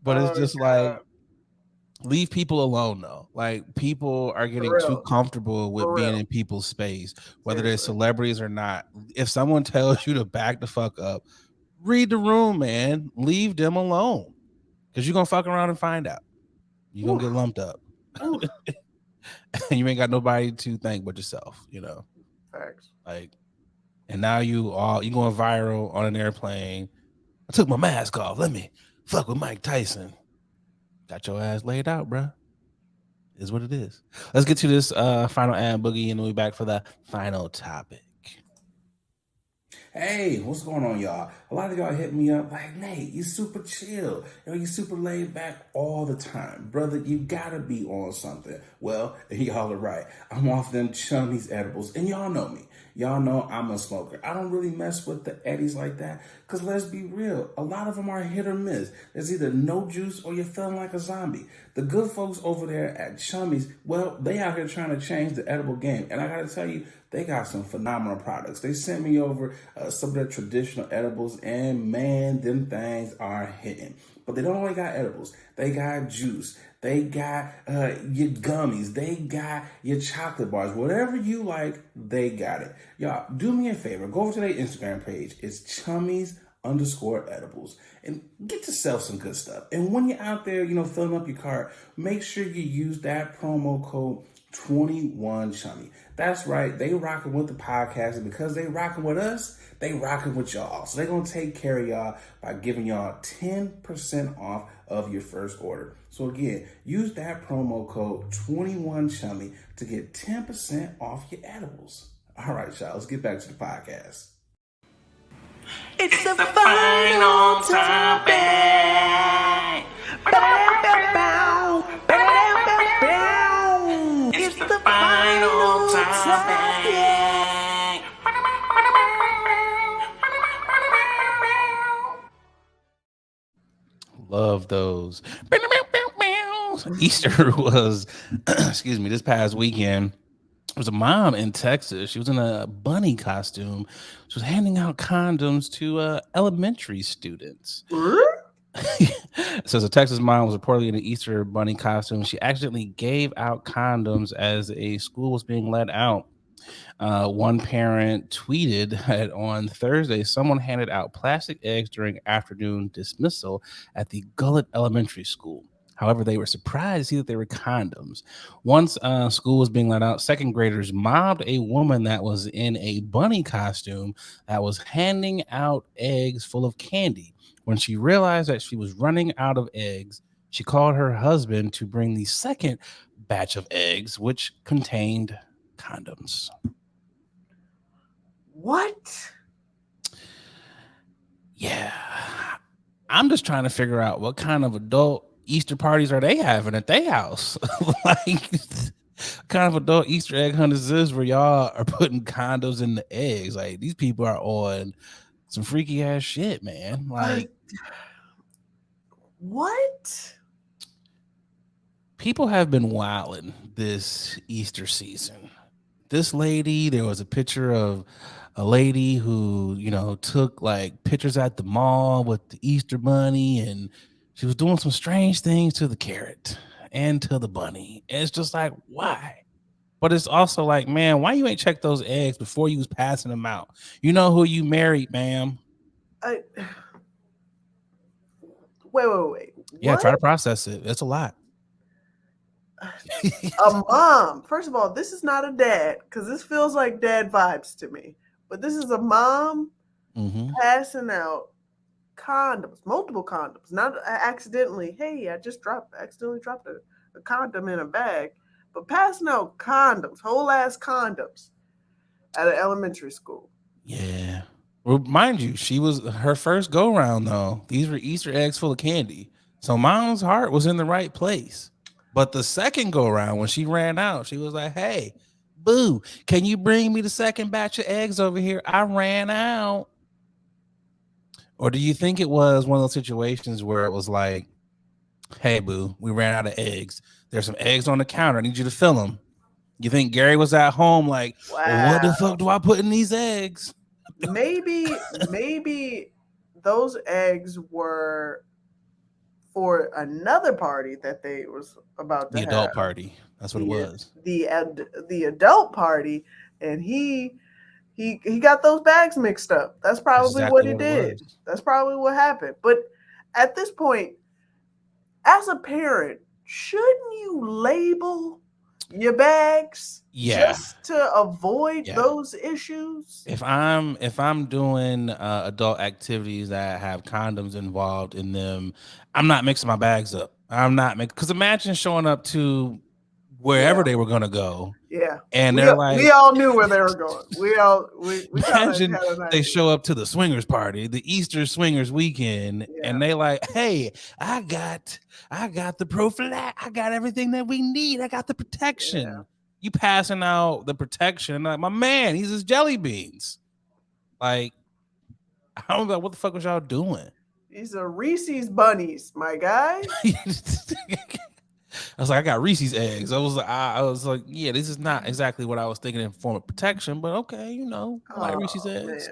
[SPEAKER 1] but it's just like, leave people alone though. Like, people are getting too comfortable with being in people's space, whether they're celebrities or not. If someone tells you to back the fuck up, read the room, man. Leave them alone, because you're gonna fuck around and find out. You're gonna get lumped up. And you ain't got nobody to thank but yourself,
[SPEAKER 2] Facts.
[SPEAKER 1] Like, and now you going viral on an airplane. I took my mask off. Let me fuck with Mike Tyson. Got your ass laid out, bro. Is what it is. Let's get to this final ad, Boogie, and then we back for the final topic.
[SPEAKER 6] Hey, what's going on, y'all? A lot of y'all hit me up like, Nate, you super chill. You super laid back all the time. Brother, you gotta be on something. Well, y'all are right. I'm off them Chummies edibles, and y'all know me. Y'all know I'm a smoker. I don't really mess with the eddies like that, because let's be real, a lot of them are hit or miss. There's either no juice or you're feeling like a zombie. The good folks over there at Chummies, well, they out here trying to change the edible game. And I gotta tell you, they got some phenomenal products. They sent me over some of their traditional edibles, and man, them things are hitting. But they don't only got edibles. They got juice. They got your gummies. They got your chocolate bars. Whatever you like, they got it. Y'all, do me a favor. Go over to their Instagram page. It's Chummies_edibles. And get yourself some good stuff. And when you're out there, filling up your cart, make sure you use that promo code 21Chummy. That's right. They rocking with the podcast, and because they rocking with us, they rocking with y'all. So they're going to take care of y'all by giving y'all 10% off of your first order. So again, use that promo code 21Chummy to get 10% off your edibles. All right, y'all, let's get back to the podcast.
[SPEAKER 7] It's the final topic. It's the final topic.
[SPEAKER 1] Love those. Easter was, excuse me, this past weekend. was a mom in Texas. She was in a bunny costume. She was handing out condoms to elementary students. It says a Texas mom was reportedly in an Easter bunny costume. She accidentally gave out condoms as a school was being let out. One parent tweeted that on Thursday, someone handed out plastic eggs during afternoon dismissal at the Gullet Elementary School. However, they were surprised to see that they were condoms. Once school was being let out, second graders mobbed a woman that was in a bunny costume that was handing out eggs full of candy. When she realized that she was running out of eggs, she called her husband to bring the second batch of eggs, which contained condoms.
[SPEAKER 2] What?
[SPEAKER 1] Yeah. I'm just trying to figure out what kind of adult Easter parties are they having at their house? Like, what kind of adult Easter egg hunt is this where y'all are putting condoms in the eggs? Like, these people are on some freaky ass shit, man. Like,
[SPEAKER 2] what?
[SPEAKER 1] People have been wilding this Easter season. This lady, there was a picture of a lady who, took like pictures at the mall with the Easter bunny, and she was doing some strange things to the carrot and to the bunny. And it's just like, why? But it's also like, man, why you ain't check those eggs before you was passing them out? You know who you married, ma'am?
[SPEAKER 2] Wait.
[SPEAKER 1] Yeah,
[SPEAKER 2] What?
[SPEAKER 1] try to process it. It's a lot.
[SPEAKER 2] A mom. First of all, this is not a dad, because this feels like dad vibes to me. But this is a mom passing out condoms, multiple condoms, not accidentally. Hey, I accidentally dropped a condom in a bag, but passing out condoms, whole ass condoms at an elementary school.
[SPEAKER 1] Yeah. Well, mind you, she was her first go round though. These were Easter eggs full of candy. So mom's heart was in the right place. But the second go round, when she ran out, she was like, hey, boo, can you bring me the second batch of eggs over here? I ran out. Or do you think it was one of those situations where it was like, hey, boo, we ran out of eggs. There's some eggs on the counter. I need you to fill them. You think Gary was at home like, well, what the fuck do I put in these eggs?
[SPEAKER 2] Maybe those eggs were for another party that they was about to
[SPEAKER 1] the adult
[SPEAKER 2] have.
[SPEAKER 1] party. That's what it was.
[SPEAKER 2] The adult party, and he got those bags mixed up. That's probably
[SPEAKER 1] Exactly
[SPEAKER 2] what he
[SPEAKER 1] what it
[SPEAKER 2] did.
[SPEAKER 1] was.
[SPEAKER 2] That's probably what happened. But at this point, as a parent, shouldn't you label your bags just to avoid those issues?
[SPEAKER 1] If I'm doing adult activities that have condoms involved in them, I'm not mixing my bags up. I'm not because imagine showing up to wherever they were gonna go.
[SPEAKER 2] Yeah.
[SPEAKER 1] And they're
[SPEAKER 2] we all knew where they were going. We
[SPEAKER 1] imagine they show up to the swingers party, the Easter swingers weekend, and they like, hey, I got the prophylactic, I got everything that we need. I got the protection.
[SPEAKER 2] Yeah.
[SPEAKER 1] You passing out the protection, like my man, he's his jelly beans. Like, I don't know what the fuck was y'all doing.
[SPEAKER 2] These are Reese's bunnies, my guy.
[SPEAKER 1] I was like, I got Reese's eggs. I was like, yeah, this is not exactly what I was thinking in form of protection, but okay, I like Reese's eggs.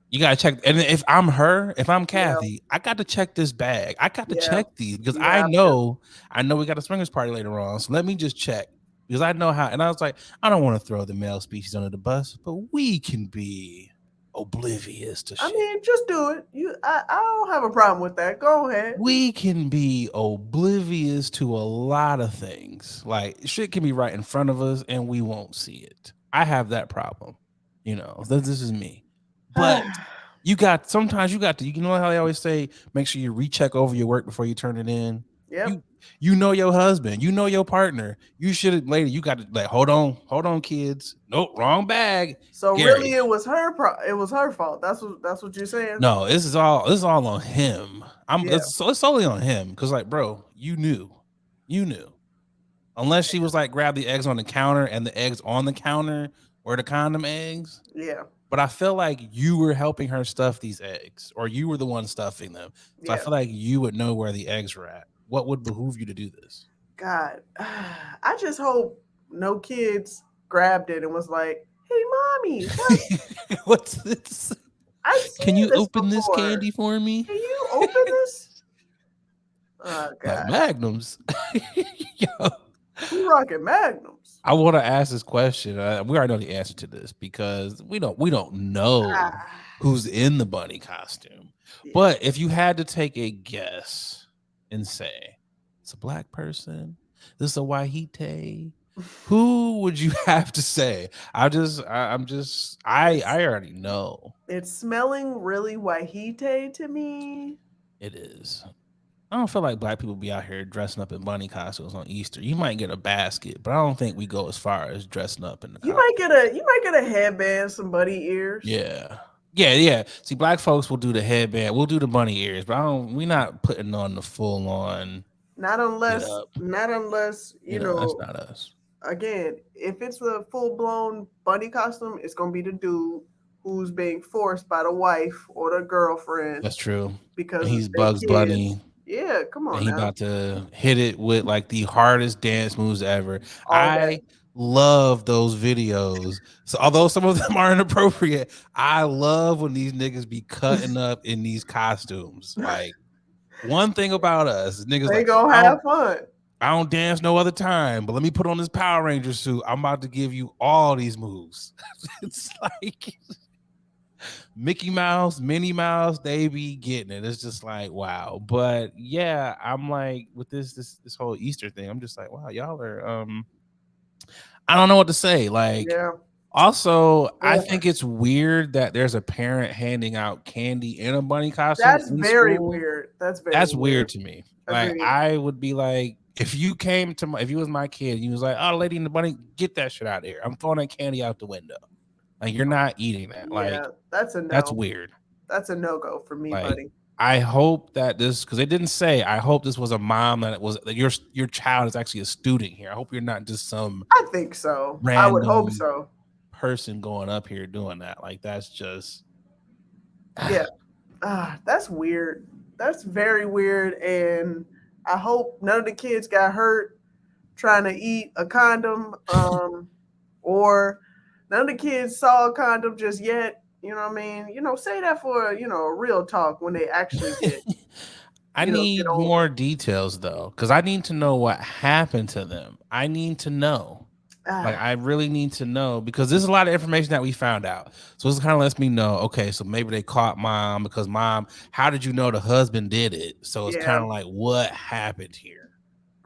[SPEAKER 1] You gotta check. And if I'm Kathy, I got to check this bag. I got to check these because I know we got a swingers party later on. So let me just check because I know how. And I was like, I don't want to throw the male species under the bus, but we can be oblivious to shit.
[SPEAKER 2] I mean, just do it. I don't have a problem with that. Go ahead.
[SPEAKER 1] We can be oblivious to a lot of things. Like shit can be right in front of us and we won't see it. I have that problem. This is me. But sometimes you got to, you know how they always say, make sure you recheck over your work before you turn it in.
[SPEAKER 2] Yep.
[SPEAKER 1] You know your husband, you know your partner. You should, lady, you got to like, hold on, kids. Nope, wrong bag.
[SPEAKER 2] So Gary. Really, it was her fault. That's what you're saying.
[SPEAKER 1] No, this is all on him. It's solely on him because, like, bro, you knew, unless she was like, grab the eggs on the counter and the eggs on the counter were the condom eggs.
[SPEAKER 2] Yeah.
[SPEAKER 1] But I feel like you were helping her stuff these eggs, or you were the one stuffing them. So I feel like you would know where the eggs were at. What would behoove you to do this?
[SPEAKER 2] God, I just hope no kids grabbed it and was like, "Hey, mommy,
[SPEAKER 1] What's this?
[SPEAKER 2] I've
[SPEAKER 1] Can
[SPEAKER 2] seen
[SPEAKER 1] you
[SPEAKER 2] this
[SPEAKER 1] open this
[SPEAKER 2] before.
[SPEAKER 1] candy for me?
[SPEAKER 2] Can you open this?" Oh
[SPEAKER 1] Like
[SPEAKER 2] God,
[SPEAKER 1] Magnums. Yo,
[SPEAKER 2] who rocking Magnums?
[SPEAKER 1] I want to ask this question. We already know the answer to this because we don't know
[SPEAKER 2] Ah,
[SPEAKER 1] who's in the bunny costume.
[SPEAKER 2] yeah.
[SPEAKER 1] But if you had to take a guess and say it's a black person, this is a Wahite, who would you have to say? I already know
[SPEAKER 2] It's smelling really Wahite to me.
[SPEAKER 1] it is. I don't feel like black people be out here dressing up in bunny costumes on Easter. You might get a basket, but I don't think we go as far as dressing up in the
[SPEAKER 2] You
[SPEAKER 1] costume.
[SPEAKER 2] might get a headband, some bunny ears.
[SPEAKER 1] Yeah. See, black folks will do the headband. We'll do the bunny ears, but we're not putting on the full on
[SPEAKER 2] Not
[SPEAKER 1] get
[SPEAKER 2] unless,
[SPEAKER 1] up.
[SPEAKER 2] you
[SPEAKER 1] That's
[SPEAKER 2] know.
[SPEAKER 1] not us.
[SPEAKER 2] Again, if it's a full blown bunny costume, it's gonna be the dude who's being forced by the wife or the girlfriend
[SPEAKER 1] That's true.
[SPEAKER 2] because
[SPEAKER 1] And he's
[SPEAKER 2] their
[SPEAKER 1] Bugs
[SPEAKER 2] kids.
[SPEAKER 1] Bunny.
[SPEAKER 2] Yeah, come
[SPEAKER 1] And
[SPEAKER 2] on
[SPEAKER 1] he
[SPEAKER 2] now.
[SPEAKER 1] about to hit it with like the hardest dance moves ever.
[SPEAKER 2] All day.
[SPEAKER 1] I love those videos. So although some of them are inappropriate, I love when these niggas be cutting up in these costumes. Like one thing about us, niggas
[SPEAKER 2] They
[SPEAKER 1] like
[SPEAKER 2] gonna have fun.
[SPEAKER 1] I don't dance no other time, but let me put on this Power Ranger suit. I'm about to give you all these moves. It's like Mickey Mouse, Minnie Mouse, they be getting it. It's just like wow. But yeah, I'm like with this whole Easter thing, I'm just like, wow, y'all are I don't know what to say. Like
[SPEAKER 2] Yeah.
[SPEAKER 1] also, I
[SPEAKER 2] Yeah.
[SPEAKER 1] think it's weird that there's a parent handing out candy in a bunny costume.
[SPEAKER 2] That's
[SPEAKER 1] in
[SPEAKER 2] very
[SPEAKER 1] school.
[SPEAKER 2] weird. That's
[SPEAKER 1] Weird to me. Like
[SPEAKER 2] Agreed.
[SPEAKER 1] I would be like, if you was my kid, and you was like, oh, Lady in the Bunny, get that shit out of here. I'm throwing that candy out the window. Like you're not eating that.
[SPEAKER 2] Yeah,
[SPEAKER 1] Like
[SPEAKER 2] that's a no.
[SPEAKER 1] that's weird.
[SPEAKER 2] That's a no-go for me,
[SPEAKER 1] Like
[SPEAKER 2] buddy.
[SPEAKER 1] I hope that because they didn't say. I hope this was a mom that your child is actually a student here. I hope you're not just some
[SPEAKER 2] I think so. I would hope
[SPEAKER 1] random
[SPEAKER 2] so.
[SPEAKER 1] person going up here doing that. Like that's just
[SPEAKER 2] Yeah. That's weird. That's very weird. And I hope none of the kids got hurt trying to eat a condom. Or none of the kids saw a condom just yet. You know what I mean? Say that for, a real talk when they actually get.
[SPEAKER 1] I need more details though, because I need to know what happened to them. I need to know. Like I really need to know because there's a lot of information that we found out. So this kind of lets me know, okay, so maybe they caught mom because mom, how did you know the husband did it? So it's kind of like what happened here?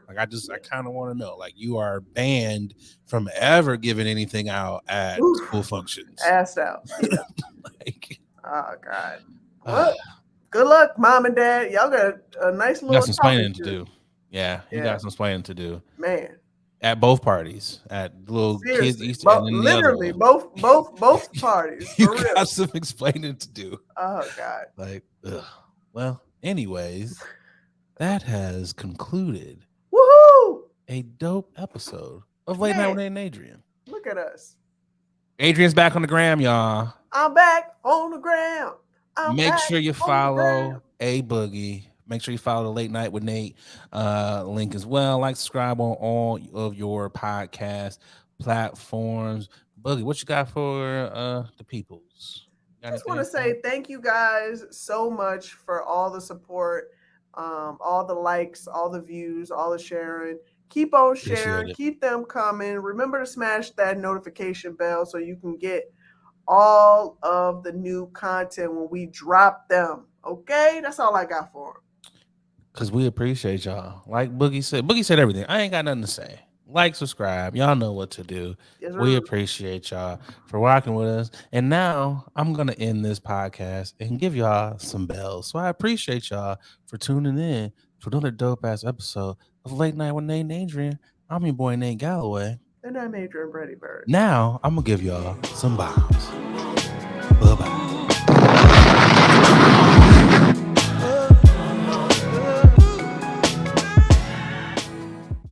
[SPEAKER 1] Like I kind of want to know. Like you are banned from ever giving anything out at school functions.
[SPEAKER 2] Asked out. Yeah.
[SPEAKER 1] Like,
[SPEAKER 2] oh God. Well, good luck, mom and dad. Y'all got a nice little.
[SPEAKER 1] Got some explaining to do. Yeah, you got some explaining to do.
[SPEAKER 2] Man.
[SPEAKER 1] At both parties, at little kids Easter, and then
[SPEAKER 2] literally both parties.
[SPEAKER 1] You
[SPEAKER 2] for real.
[SPEAKER 1] got some explaining to do.
[SPEAKER 2] Oh God.
[SPEAKER 1] Like, ugh. Well, anyways, that has concluded.
[SPEAKER 2] Woohoo!
[SPEAKER 1] A dope episode of Late Night with Nate and Adrian.
[SPEAKER 2] Look at us.
[SPEAKER 1] Adrian's back on the gram, y'all.
[SPEAKER 2] I'm back on the ground.
[SPEAKER 1] Make sure you follow A Boogie. Make sure you follow the Late Night with Nate link as well. Like, subscribe on all of your podcast platforms. Boogie, what you got for the peoples?
[SPEAKER 2] I just want to say thank you guys so much for all the support, all the likes, all the views, all the sharing. Keep on sharing. Keep them coming. Remember to smash that notification bell so you can get all of the new content when we drop them. Okay? That's all I got for them.
[SPEAKER 1] Because we appreciate y'all. Like Boogie said everything. I ain't got nothing to say. Like, subscribe. Y'all know what to do. Yes, we appreciate y'all for rocking with us. And now I'm going to end this podcast and give y'all some bells. So I appreciate y'all for tuning in to another dope-ass episode of Late Night with Nate and Adrian. I'm your boy, Nate Galloway.
[SPEAKER 2] And I'm Adrian Brady Bird.
[SPEAKER 1] Now I'm going to give y'all some bombs.